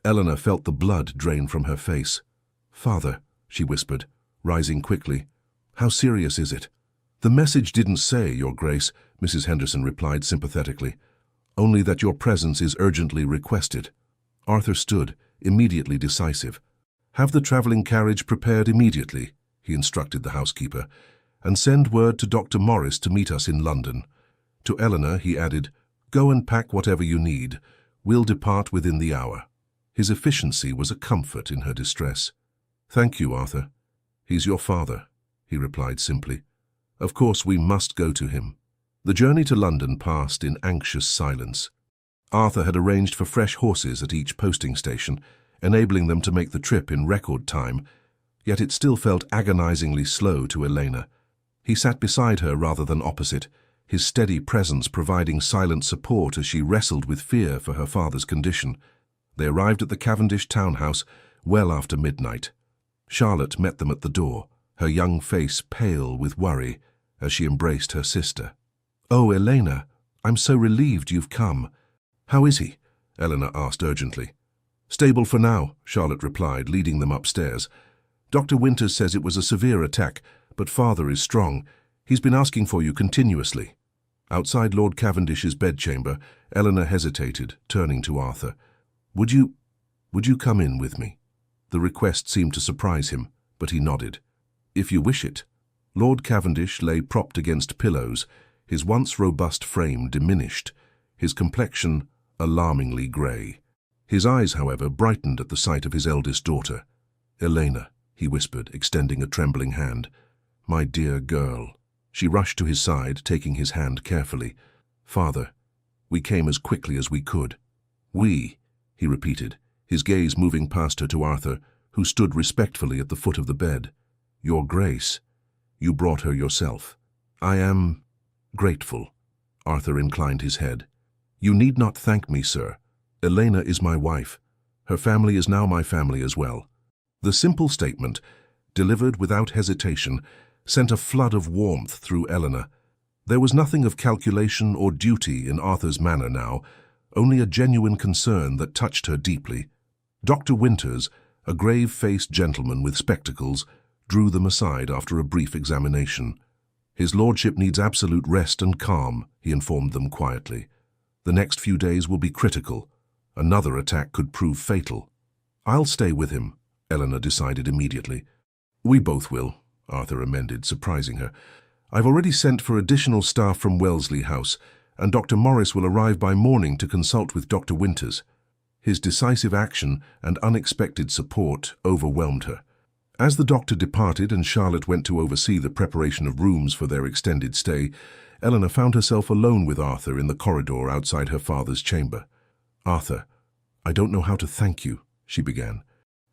S1: Eleanor felt the blood drain from her face. "Father," she whispered, rising quickly, "how serious is it?" "The message didn't say, Your Grace," Mrs. Henderson replied sympathetically, "only that your presence is urgently requested." Arthur stood, immediately decisive. "Have the travelling carriage prepared immediately," he instructed the housekeeper, "and send word to Dr. Morris to meet us in London." To Eleanor he added, "Go and pack whatever you need. We'll depart within the hour." His efficiency was a comfort in her distress. "Thank you, Arthur. He's your father," he replied simply. "Of course we must go to him." The journey to London passed in anxious silence. Arthur had arranged for fresh horses at each posting station, enabling them to make the trip in record time, yet it still felt agonizingly slow to Elena. He sat beside her rather than opposite, his steady presence providing silent support as she wrestled with fear for her father's condition. They arrived at the Cavendish townhouse well after midnight. Charlotte met them at the door, her young face pale with worry as she embraced her sister. "Oh, Elena, I'm so relieved you've come. How is he?" Eleanor asked urgently. "Stable for now," Charlotte replied, leading them upstairs. "Dr. Winters says it was a severe attack, but Father is strong. He's been asking for you continuously." Outside Lord Cavendish's bedchamber, Eleanor hesitated, turning to Arthur. Would you come in with me?" The request seemed to surprise him, but he nodded. "If you wish it." Lord Cavendish lay propped against pillows, his once robust frame diminished, his complexion alarmingly grey. His eyes, however, brightened at the sight of his eldest daughter. "Elena," he whispered, extending a trembling hand. "My dear girl." She rushed to his side, taking his hand carefully. "Father, we came as quickly as we could." "We," he repeated, his gaze moving past her to Arthur, who stood respectfully at the foot of the bed. "Your Grace, you brought her yourself." "I am grateful." Arthur inclined his head. "You need not thank me, sir. Elena is my wife. Her family is now my family as well." The simple statement, delivered without hesitation, sent a flood of warmth through Eleanor. There was nothing of calculation or duty in Arthur's manner now, only a genuine concern that touched her deeply. Dr. Winters, a grave-faced gentleman with spectacles, drew them aside after a brief examination. "His lordship needs absolute rest and calm," he informed them quietly. "The next few days will be critical. Another attack could prove fatal." "I'll stay with him," Eleanor decided immediately. "We both will," Arthur amended, surprising her. "I've already sent for additional staff from Wellesley House, and Dr. Morris will arrive by morning to consult with Dr. Winters." His decisive action and unexpected support overwhelmed her. As the doctor departed and Charlotte went to oversee the preparation of rooms for their extended stay, Eleanor found herself alone with Arthur in the corridor outside her father's chamber. "Arthur, I don't know how to thank you," she began.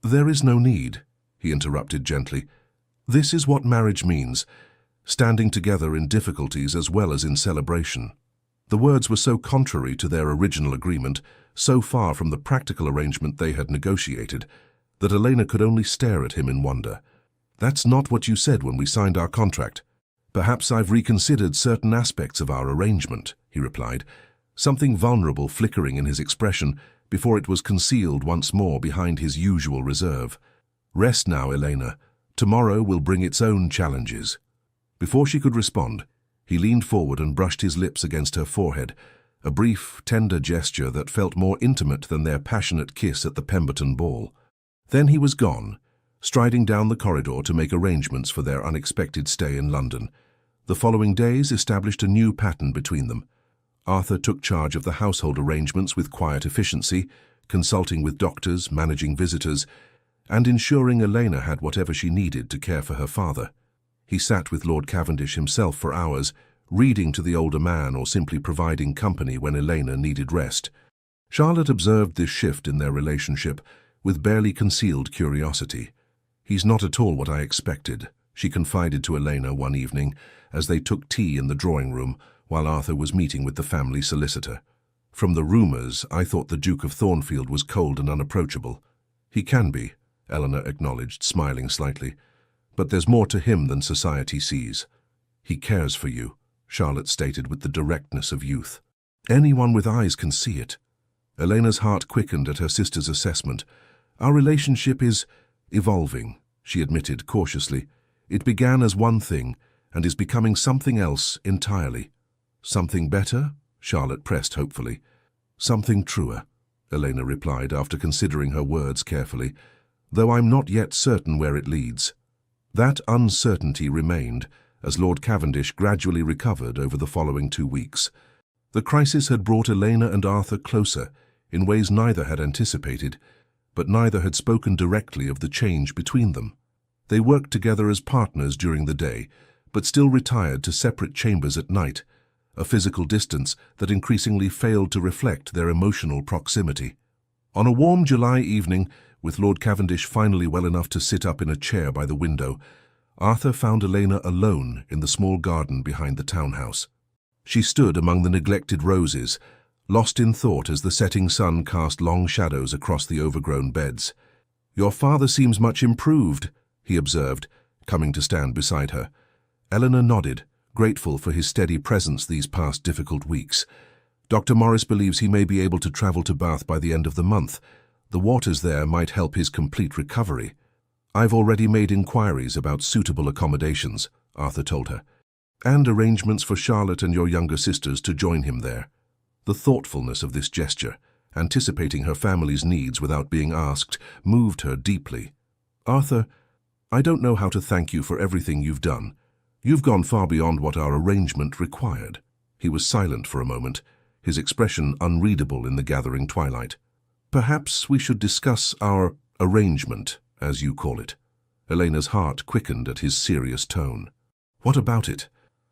S1: "There is no need," he interrupted gently. This is what marriage means, standing together in difficulties as well as in celebration. The words were so contrary to their original agreement, so far from the practical arrangement they had negotiated, that Elena could only stare at him in wonder. That's not what you said when we signed our contract. Perhaps I've reconsidered certain aspects of our arrangement, he replied, something vulnerable flickering in his expression before it was concealed once more behind his usual reserve. Rest now, Elena. Tomorrow will bring its own challenges. Before she could respond, he leaned forward and brushed his lips against her forehead, a brief, tender gesture that felt more intimate than their passionate kiss at the Pemberton ball. Then he was gone, striding down the corridor to make arrangements for their unexpected stay in London. The following days established a new pattern between them. Arthur took charge of the household arrangements with quiet efficiency, consulting with doctors, managing visitors, and ensuring Elena had whatever she needed to care for her father. He sat with Lord Cavendish himself for hours, reading to the older man or simply providing company when Elena needed rest. Charlotte observed this shift in their relationship with barely concealed curiosity. "He's not at all what I expected," she confided to Elena one evening as they took tea in the drawing room while Arthur was meeting with the family solicitor. "From the rumours, I thought the Duke of Thornfield was cold and unapproachable." "He can be," Eleanor acknowledged, smiling slightly. "But there's more to him than society sees." "He cares for you," Charlotte stated with the directness of youth. "Anyone with eyes can see it." Elena's heart quickened at her sister's assessment. "Our relationship is evolving," she admitted cautiously. "It began as one thing and is becoming something else entirely." "Something better?" Charlotte pressed hopefully. "Something truer," Elena replied after considering her words carefully, "though I'm not yet certain where it leads." That uncertainty remained as Lord Cavendish gradually recovered over the following 2 weeks. The crisis had brought Elena and Arthur closer in ways neither had anticipated, but neither had spoken directly of the change between them. They worked together as partners during the day, but still retired to separate chambers at night, a physical distance that increasingly failed to reflect their emotional proximity. On a warm July evening, with Lord Cavendish finally well enough to sit up in a chair by the window, Arthur found Elena alone in the small garden behind the townhouse. She stood among the neglected roses, lost in thought as the setting sun cast long shadows across the overgrown beds. "Your father seems much improved," he observed, coming to stand beside her. Eleanor nodded, grateful for his steady presence these past difficult weeks. "Dr. Morris believes he may be able to travel to Bath by the end of the month. The waters there might help his complete recovery." "I've already made inquiries about suitable accommodations," Arthur told her, "and arrangements for Charlotte and your younger sisters to join him there." The thoughtfulness of this gesture, anticipating her family's needs without being asked, moved her deeply. "Arthur, I don't know how to thank you for everything you've done. You've gone far beyond what our arrangement required." He was silent for a moment, his expression unreadable in the gathering twilight. "Perhaps we should discuss our arrangement, as you call it." Elena's heart quickened at his serious tone. "What about it?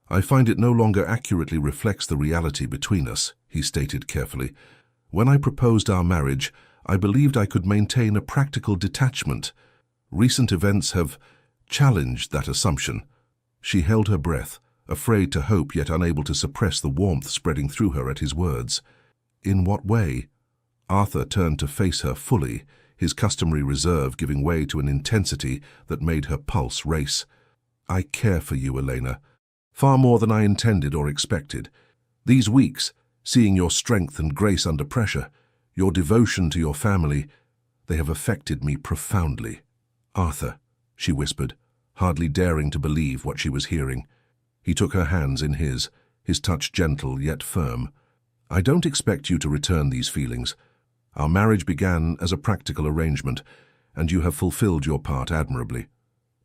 S1: I find it no longer accurately reflects the reality between us," he stated carefully. "When I proposed our marriage, I believed I could maintain a practical detachment. Recent events have challenged that assumption." She held her breath, afraid to hope yet unable to suppress the warmth spreading through her at his words. "In what way?" Arthur turned to face her fully, his customary reserve giving way to an intensity that made her pulse race. "I care for you, Elena, far more than I intended or expected. These weeks, seeing your strength and grace under pressure, your devotion to your family, they have affected me profoundly." "Arthur," she whispered, hardly daring to believe what she was hearing. He took her hands in his touch gentle yet firm. "I don't expect you to return these feelings. Our marriage began as a practical arrangement, and you have fulfilled your part admirably.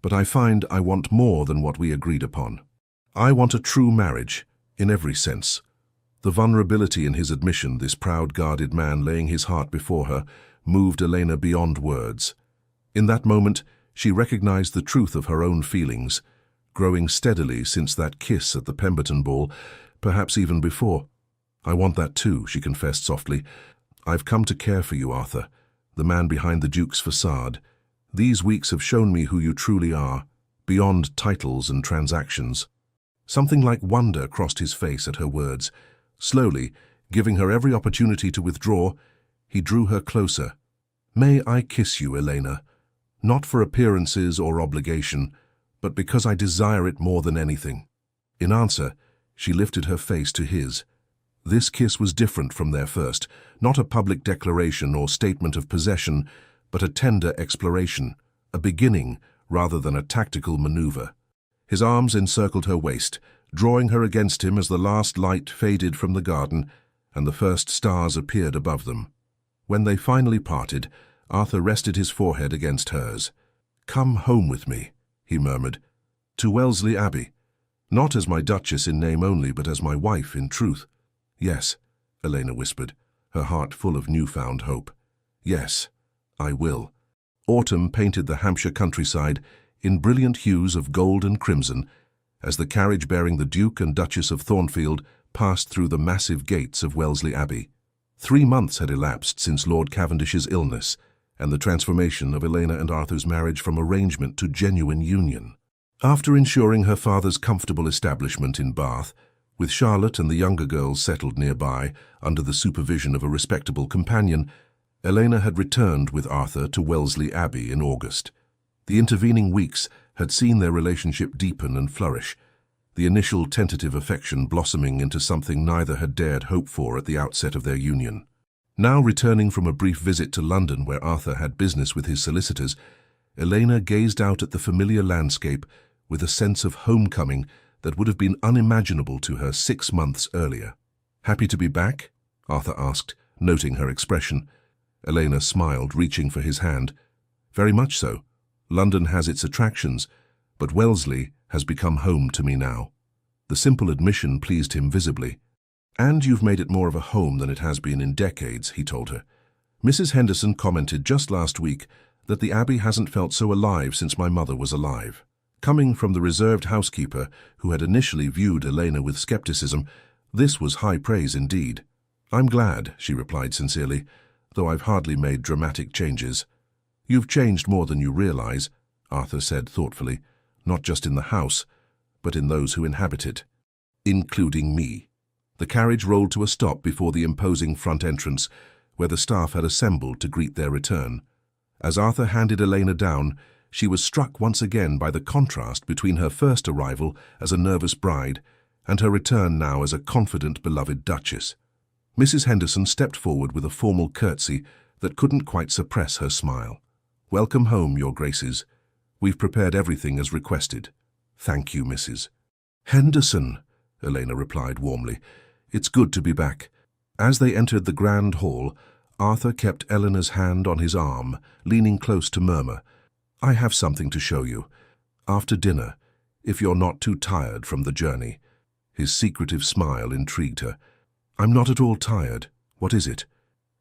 S1: But I find I want more than what we agreed upon. I want a true marriage, in every sense." The vulnerability in his admission, this proud, guarded man laying his heart before her, moved Elena beyond words. In that moment, she recognized the truth of her own feelings, growing steadily since that kiss at the Pemberton ball, perhaps even before. "I want that too," she confessed softly. "I've come to care for you, Arthur, the man behind the Duke's facade. These weeks have shown me who you truly are, beyond titles and transactions." Something like wonder crossed his face at her words. Slowly, giving her every opportunity to withdraw, he drew her closer. "May I kiss you, Elena? Not for appearances or obligation, but because I desire it more than anything." In answer, she lifted her face to his. This kiss was different from their first, not a public declaration or statement of possession, but a tender exploration, a beginning rather than a tactical maneuver. His arms encircled her waist, drawing her against him as the last light faded from the garden and the first stars appeared above them. When they finally parted, Arthur rested his forehead against hers. "Come home with me," he murmured, "to Wellesley Abbey, not as my Duchess in name only, but as my wife in truth." "Yes," Elena whispered, her heart full of newfound hope. "Yes, I will." Autumn painted the Hampshire countryside in brilliant hues of gold and crimson as the carriage bearing the Duke and Duchess of Thornfield passed through the massive gates of Wellesley Abbey. 3 months had elapsed since Lord Cavendish's illness and the transformation of Elena and Arthur's marriage from arrangement to genuine union. After ensuring her father's comfortable establishment in Bath, with Charlotte and the younger girls settled nearby under the supervision of a respectable companion, Elena had returned with Arthur to Wellesley Abbey in August. The intervening weeks had seen their relationship deepen and flourish, the initial tentative affection blossoming into something neither had dared hope for at the outset of their union. Now returning from a brief visit to London where Arthur had business with his solicitors, Elena gazed out at the familiar landscape with a sense of homecoming that would have been unimaginable to her 6 months earlier. "Happy to be back?" Arthur asked, noting her expression. Elena smiled, reaching for his hand. "Very much so. London has its attractions, but Wellesley has become home to me now." The simple admission pleased him visibly. "And you've made it more of a home than it has been in decades," he told her. "Mrs. Henderson commented just last week that the Abbey hasn't felt so alive since my mother was alive." Coming from the reserved housekeeper who had initially viewed Elena with skepticism, this was high praise indeed. "I'm glad," she replied sincerely, "though I've hardly made dramatic changes." "You've changed more than you realize," Arthur said thoughtfully, "not just in the house, but in those who inhabit it, including me." The carriage rolled to a stop before the imposing front entrance, where the staff had assembled to greet their return. As Arthur handed Elena down, she was struck once again by the contrast between her first arrival as a nervous bride and her return now as a confident, beloved Duchess. Mrs. Henderson stepped forward with a formal curtsy that couldn't quite suppress her smile. "Welcome home, Your Graces. We've prepared everything as requested." "Thank you, Mrs. Henderson," Elena replied warmly. "It's good to be back." As they entered the grand hall, Arthur kept Eleanor's hand on his arm, leaning close to murmur, "I have something to show you. After dinner, if you're not too tired from the journey." His secretive smile intrigued her. "I'm not at all tired. What is it?"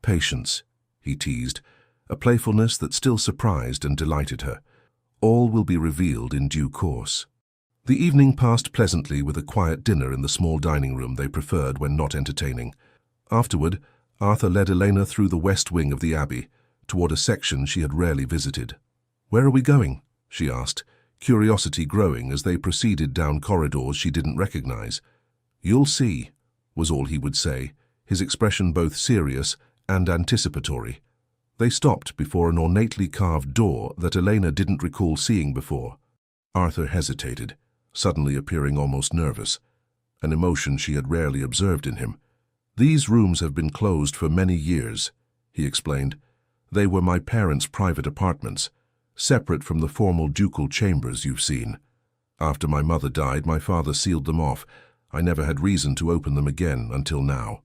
S1: "Patience," he teased, a playfulness that still surprised and delighted her. "All will be revealed in due course." The evening passed pleasantly with a quiet dinner in the small dining room they preferred when not entertaining. Afterward, Arthur led Elena through the west wing of the Abbey, toward a section she had rarely visited. "Where are we going?" she asked, curiosity growing as they proceeded down corridors she didn't recognize. "You'll see," was all he would say, his expression both serious and anticipatory. They stopped before an ornately carved door that Elena didn't recall seeing before. Arthur hesitated, suddenly appearing almost nervous, an emotion she had rarely observed in him. "These rooms have been closed for many years," he explained. "They were my parents' private apartments, separate from the formal ducal chambers you've seen. After my mother died, my father sealed them off. I never had reason to open them again until now."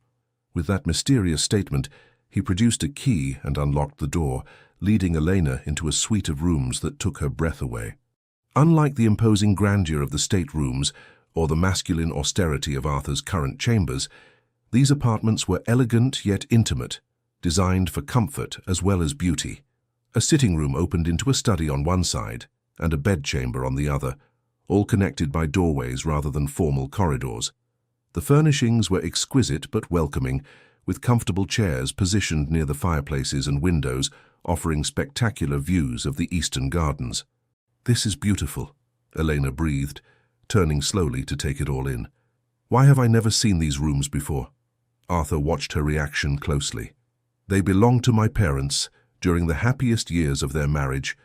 S1: With that mysterious statement, he produced a key and unlocked the door, leading Elena into a suite of rooms that took her breath away. Unlike the imposing grandeur of the staterooms or the masculine austerity of Arthur's current chambers, these apartments were elegant yet intimate, designed for comfort as well as beauty. A sitting room opened into a study on one side and a bedchamber on the other, all connected by doorways rather than formal corridors. The furnishings were exquisite but welcoming, with comfortable chairs positioned near the fireplaces and windows, offering spectacular views of the eastern gardens. "This is beautiful," Elena breathed, turning slowly to take it all in. "Why have I never seen these rooms before?" Arthur watched her reaction closely. "They belonged to my parents during the happiest years of their marriage,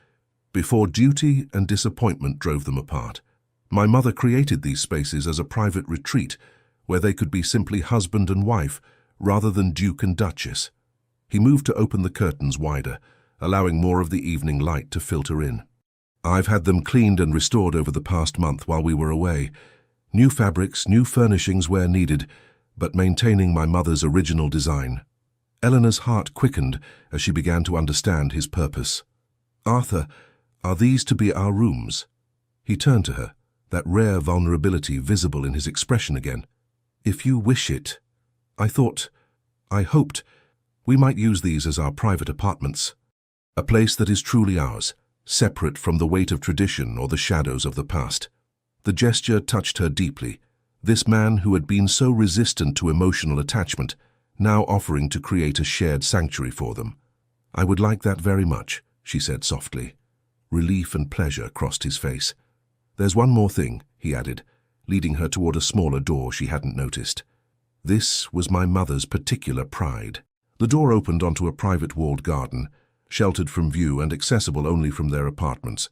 S1: before duty and disappointment drove them apart. My mother created these spaces as a private retreat where they could be simply husband and wife rather than duke and duchess." He moved to open the curtains wider, allowing more of the evening light to filter in. "I've had them cleaned and restored over the past month while we were away. New fabrics, new furnishings where needed, but maintaining my mother's original design." Eleanor's heart quickened as she began to understand his purpose. "Arthur, are these to be our rooms?" He turned to her, that rare vulnerability visible in his expression again. "If you wish it. I hoped, we might use these as our private apartments. A place that is truly ours, separate from the weight of tradition or the shadows of the past." The gesture touched her deeply. This man who had been so resistant to emotional attachment, now offering to create a shared sanctuary for them. "I would like that very much," she said softly. Relief and pleasure crossed his face. "There's one more thing," he added, leading her toward a smaller door she hadn't noticed. "This was my mother's particular pride." The door opened onto a private walled garden, sheltered from view and accessible only from their apartments.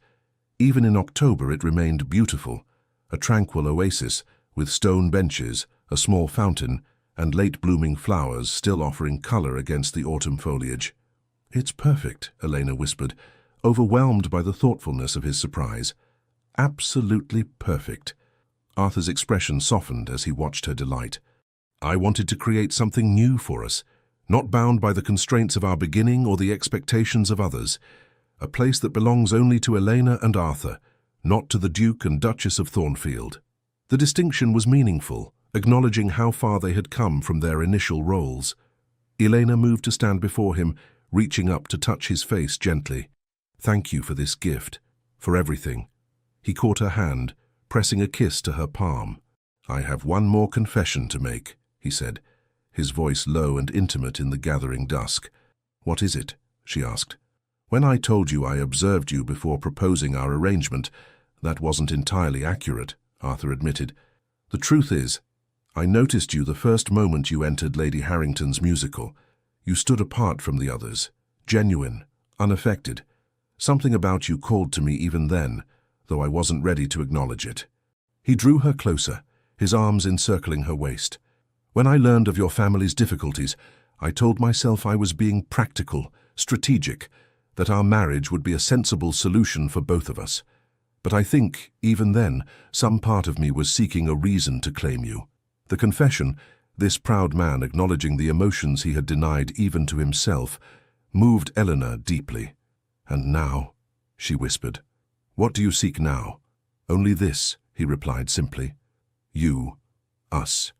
S1: Even in October it remained beautiful, a tranquil oasis with stone benches, a small fountain, and late-blooming flowers still offering color against the autumn foliage. "It's perfect," Elena whispered, overwhelmed by the thoughtfulness of his surprise. "Absolutely perfect." Arthur's expression softened as he watched her delight. "I wanted to create something new for us, not bound by the constraints of our beginning or the expectations of others. A place that belongs only to Elena and Arthur, not to the Duke and Duchess of Thornfield." The distinction was meaningful, acknowledging how far they had come from their initial roles. Elena moved to stand before him, reaching up to touch his face gently. "Thank you for this gift, for everything." He caught her hand, pressing a kiss to her palm. "I have one more confession to make," he said, his voice low and intimate in the gathering dusk. "What is it?" she asked. "When I told you I observed you before proposing our arrangement, that wasn't entirely accurate," Arthur admitted. "The truth is, I noticed you the first moment you entered Lady Harrington's musical. You stood apart from the others, genuine, unaffected. Something about you called to me even then, though I wasn't ready to acknowledge it." He drew her closer, his arms encircling her waist. "When I learned of your family's difficulties, I told myself I was being practical, strategic, that our marriage would be a sensible solution for both of us. But I think, even then, some part of me was seeking a reason to claim you." The confession, this proud man acknowledging the emotions he had denied even to himself, moved Eleanor deeply. "And now," she whispered. "What do you seek now?" "Only this," he replied simply. "You, us.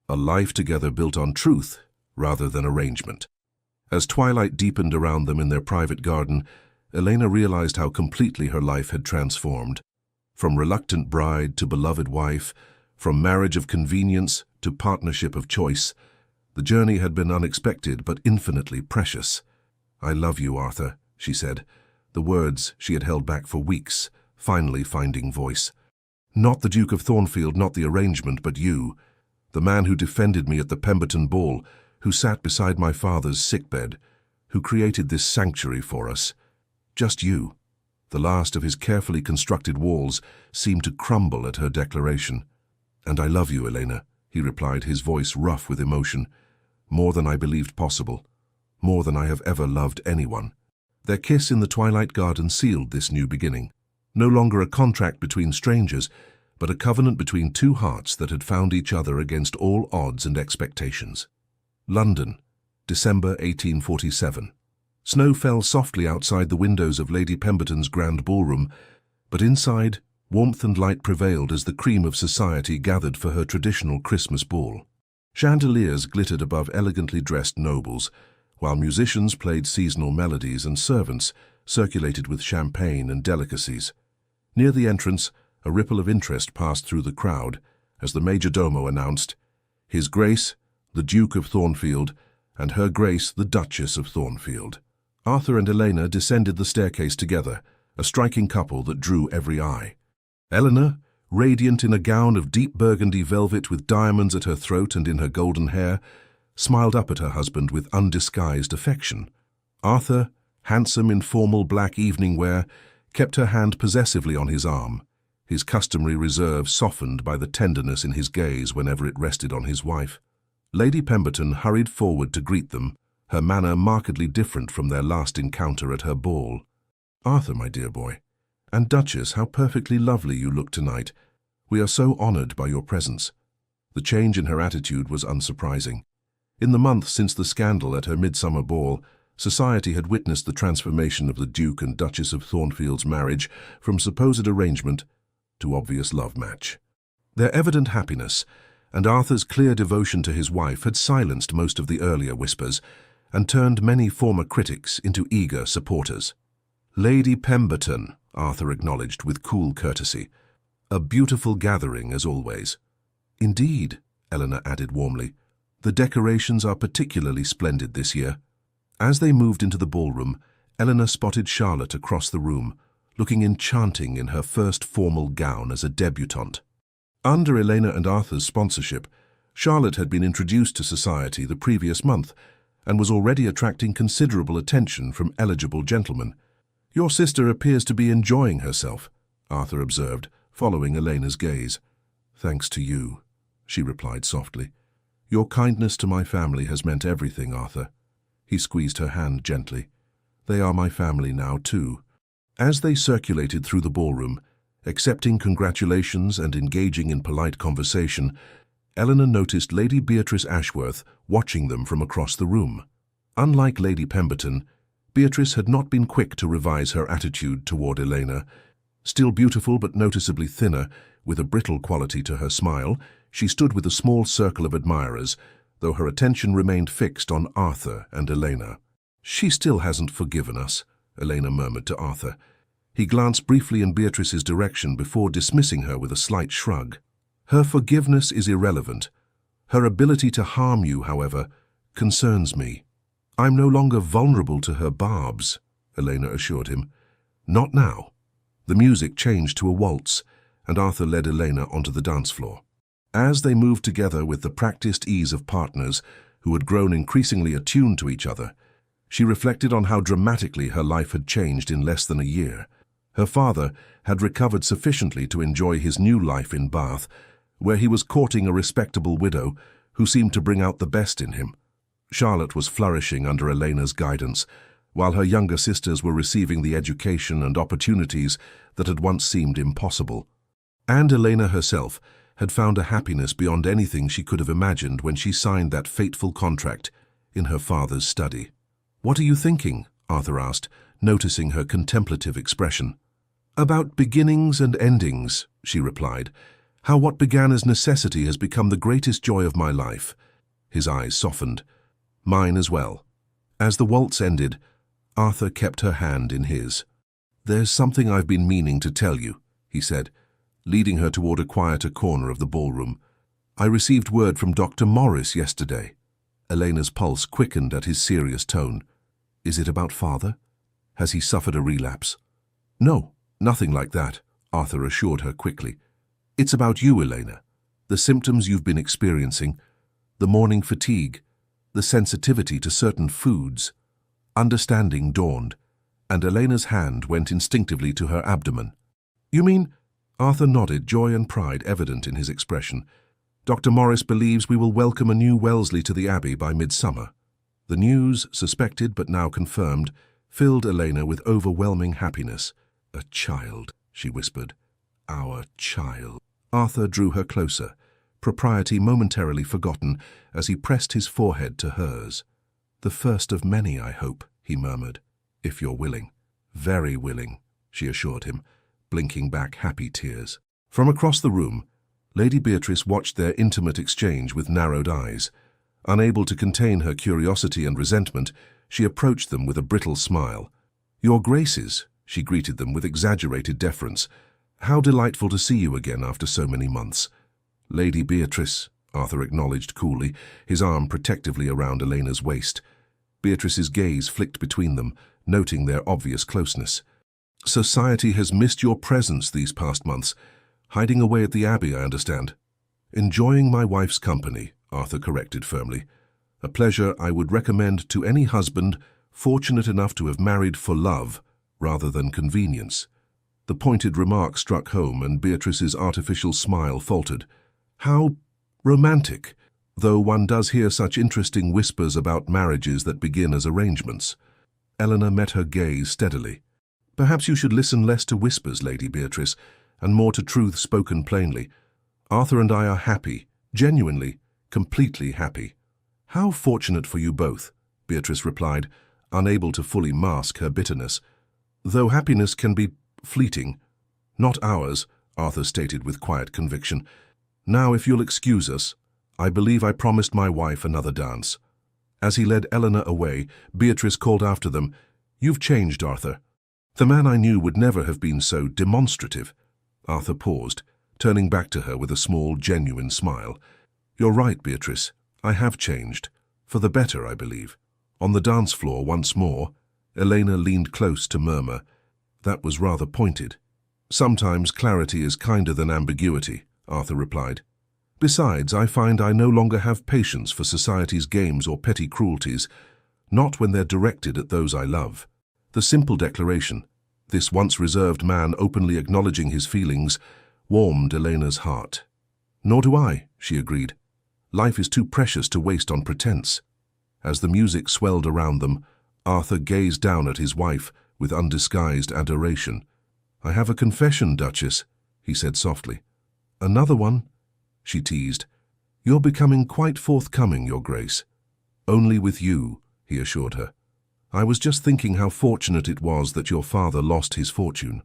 S1: A life together built on truth rather than arrangement." As twilight deepened around them in their private garden, Elena realized how completely her life had transformed. From reluctant bride to beloved wife, from marriage of convenience to partnership of choice, the journey had been unexpected but infinitely precious. "I love you, Arthur," she said, the words she had held back for weeks, finally finding voice. "Not the Duke of Thornfield, not the arrangement, but you, the man who defended me at the Pemberton ball, who sat beside my father's sickbed, who created this sanctuary for us. Just you." The last of his carefully constructed walls seemed to crumble at her declaration. "And I love you, Elena," he replied, his voice rough with emotion. "More than I believed possible, more than I have ever loved anyone." Their kiss in the twilight garden sealed this new beginning. No longer a contract between strangers, but a covenant between two hearts that had found each other against all odds and expectations. London, December 1847. Snow fell softly outside the windows of Lady Pemberton's grand ballroom, but inside, warmth and light prevailed as the cream of society gathered for her traditional Christmas ball. Chandeliers glittered above elegantly dressed nobles, while musicians played seasonal melodies and servants circulated with champagne and delicacies. Near the entrance, a ripple of interest passed through the crowd as the majordomo announced, "His Grace, the Duke of Thornfield, and Her Grace, the Duchess of Thornfield." Arthur and Elena descended the staircase together, a striking couple that drew every eye. Eleanor, radiant in a gown of deep burgundy velvet with diamonds at her throat and in her golden hair, smiled up at her husband with undisguised affection. Arthur, handsome in formal black evening wear, kept her hand possessively on his arm, his customary reserve softened by the tenderness in his gaze whenever it rested on his wife. Lady Pemberton hurried forward to greet them, her manner markedly different from their last encounter at her ball. "Arthur, my dear boy, and Duchess, how perfectly lovely you look tonight. We are so honored by your presence." The change in her attitude was unsurprising. In the month since the scandal at her midsummer ball, society had witnessed the transformation of the Duke and Duchess of Thornfield's marriage from supposed arrangement to obvious love match. Their evident happiness and Arthur's clear devotion to his wife had silenced most of the earlier whispers and turned many former critics into eager supporters. "Lady Pemberton," Arthur acknowledged with cool courtesy. "A beautiful gathering, as always." "Indeed," Eleanor added warmly. "The decorations are particularly splendid this year." As they moved into the ballroom, Eleanor spotted Charlotte across the room, looking enchanting in her first formal gown as a debutante. Under Elena and Arthur's sponsorship, Charlotte had been introduced to society the previous month and was already attracting considerable attention from eligible gentlemen. "Your sister appears to be enjoying herself," Arthur observed, following Elena's gaze. "Thanks to you," she replied softly. "Your kindness to my family has meant everything, Arthur." He squeezed her hand gently. "They are my family now, too." As they circulated through the ballroom, accepting congratulations and engaging in polite conversation, Eleanor noticed Lady Beatrice Ashworth watching them from across the room. Unlike Lady Pemberton, Beatrice had not been quick to revise her attitude toward Elena. Still beautiful but noticeably thinner, with a brittle quality to her smile, she stood with a small circle of admirers, though her attention remained fixed on Arthur and Elena. "She still hasn't forgiven us," Elena murmured to Arthur. He glanced briefly in Beatrice's direction before dismissing her with a slight shrug. "Her forgiveness is irrelevant. Her ability to harm you, however, concerns me." "I'm no longer vulnerable to her barbs," Elena assured him. "Not now." The music changed to a waltz, and Arthur led Elena onto the dance floor. As they moved together with the practiced ease of partners who had grown increasingly attuned to each other, she reflected on how dramatically her life had changed in less than a year. Her father had recovered sufficiently to enjoy his new life in Bath, where he was courting a respectable widow who seemed to bring out the best in him. Charlotte was flourishing under Elena's guidance, while her younger sisters were receiving the education and opportunities that had once seemed impossible. And Elena herself had found a happiness beyond anything she could have imagined when she signed that fateful contract in her father's study. "What are you thinking?" Arthur asked, noticing her contemplative expression. "About beginnings and endings," she replied. "How what began as necessity has become the greatest joy of my life." His eyes softened. "Mine as well." As the waltz ended, Arthur kept her hand in his. "There's something I've been meaning to tell you," he said, leading her toward a quieter corner of the ballroom. "I received word from Dr. Morris yesterday." Elena's pulse quickened at his serious tone. "Is it about father? Has he suffered a relapse?" "No, nothing like that," Arthur assured her quickly. "It's about you, Elena. The symptoms you've been experiencing, the morning fatigue, the sensitivity to certain foods." Understanding dawned, and Elena's hand went instinctively to her abdomen. "You mean—" Arthur nodded, joy and pride evident in his expression. "Dr. Morris believes we will welcome a new Wellesley to the Abbey by midsummer." The news, suspected but now confirmed, filled Elena with overwhelming happiness. "A child," she whispered. "Our child." Arthur drew her closer, propriety momentarily forgotten as he pressed his forehead to hers. "The first of many, I hope," he murmured. "If you're willing." "Very willing," she assured him, blinking back happy tears. From across the room, Lady Beatrice watched their intimate exchange with narrowed eyes. Unable to contain her curiosity and resentment, she approached them with a brittle smile. "Your Graces," she greeted them with exaggerated deference. "How delightful to see you again after so many months." "Lady Beatrice," Arthur acknowledged coolly, his arm protectively around Elena's waist. Beatrice's gaze flicked between them, noting their obvious closeness. "Society has missed your presence these past months. Hiding away at the Abbey, I understand." "Enjoying my wife's company," Arthur corrected firmly. "A pleasure I would recommend to any husband fortunate enough to have married for love rather than convenience." The pointed remark struck home, and Beatrice's artificial smile faltered. "How romantic, though one does hear such interesting whispers about marriages that begin as arrangements." Eleanor met her gaze steadily. "Perhaps you should listen less to whispers, Lady Beatrice, and more to truth spoken plainly. Arthur and I are happy, genuinely, completely happy." "How fortunate for you both," Beatrice replied, unable to fully mask her bitterness. "Though happiness can be fleeting." "Not ours," Arthur stated with quiet conviction. "Now, if you'll excuse us, I believe I promised my wife another dance." As he led Eleanor away, Beatrice called after them, "You've changed, Arthur. The man I knew would never have been so demonstrative." Arthur paused, turning back to her with a small, genuine smile. "You're right, Beatrice. I have changed. For the better, I believe." On the dance floor once more, Elena leaned close to murmur, "That was rather pointed." "Sometimes clarity is kinder than ambiguity," Arthur replied. "Besides, I find I no longer have patience for society's games or petty cruelties, not when they're directed at those I love." The simple declaration, this once reserved man openly acknowledging his feelings, warmed Elena's heart. "Nor do I," she agreed. "Life is too precious to waste on pretense." As the music swelled around them, Arthur gazed down at his wife with undisguised adoration. "I have a confession, Duchess," he said softly. "Another one?" she teased. "You're becoming quite forthcoming, Your Grace." "Only with you," he assured her. "I was just thinking how fortunate it was that your father lost his fortune."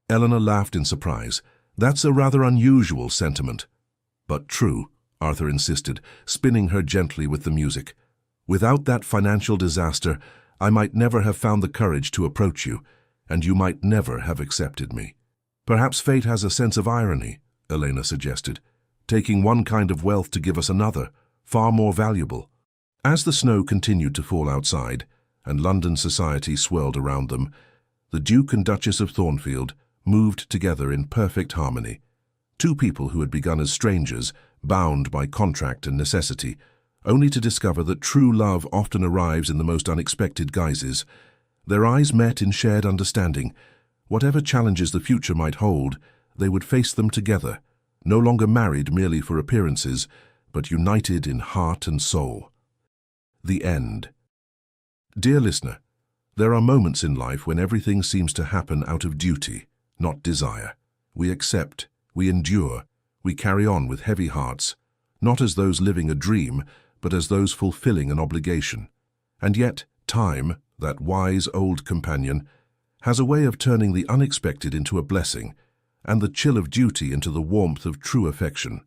S1: Eleanor laughed in surprise. "That's a rather unusual sentiment." "But true," Arthur insisted, spinning her gently with the music. "Without that financial disaster, I might never have found the courage to approach you, and you might never have accepted me." "Perhaps fate has a sense of irony," Elena suggested, "taking one kind of wealth to give us another, far more valuable." As the snow continued to fall outside, and London society swirled around them, the Duke and Duchess of Thornfield moved together in perfect harmony. Two people who had begun as strangers, bound by contract and necessity, only to discover that true love often arrives in the most unexpected guises. Their eyes met in shared understanding. Whatever challenges the future might hold, they would face them together, no longer married merely for appearances, but united in heart and soul. The end. Dear listener, there are moments in life when everything seems to happen out of duty, not desire. We accept, we endure, we carry on with heavy hearts, not as those living a dream, but as those fulfilling an obligation. And yet, time, that wise old companion, has a way of turning the unexpected into a blessing, and the chill of duty into the warmth of true affection.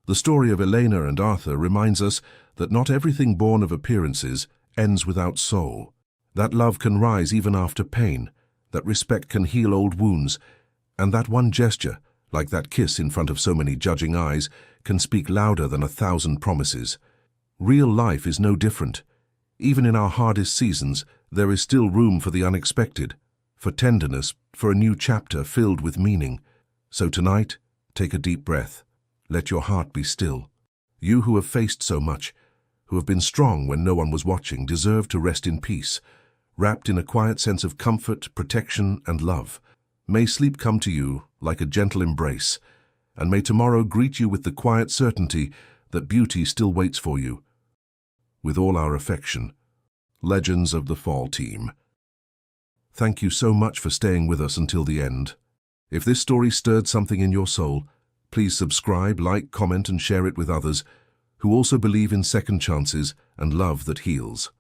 S1: The story of Elena and Arthur reminds us that not everything born of appearances ends without soul, that love can rise even after pain, that respect can heal old wounds, and that one gesture, like that kiss in front of so many judging eyes, can speak louder than 1,000 promises. Real life is no different. Even in our hardest seasons, there is still room for the unexpected, for tenderness, for a new chapter filled with meaning. So tonight, take a deep breath. Let your heart be still. You who have faced so much, who have been strong when no one was watching, deserve to rest in peace, wrapped in a quiet sense of comfort, protection, and love. May sleep come to you like a gentle embrace, and may tomorrow greet you with the quiet certainty that beauty still waits for you. With all our affection, Legends of the Fall Team. Thank you so much for staying with us until the end. If this story stirred something in your soul, please subscribe, like, comment, and share it with others who also believe in second chances and love that heals.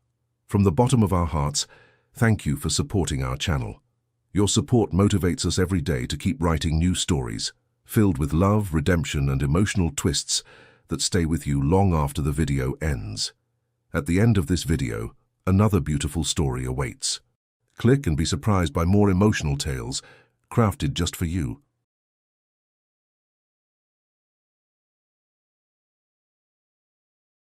S1: From the bottom of our hearts, thank you for supporting our channel. Your support motivates us every day to keep writing new stories, filled with love, redemption, and emotional twists that stay with you long after the video ends. At the end of this video, another beautiful story awaits. Click and be surprised by more emotional tales crafted just for you.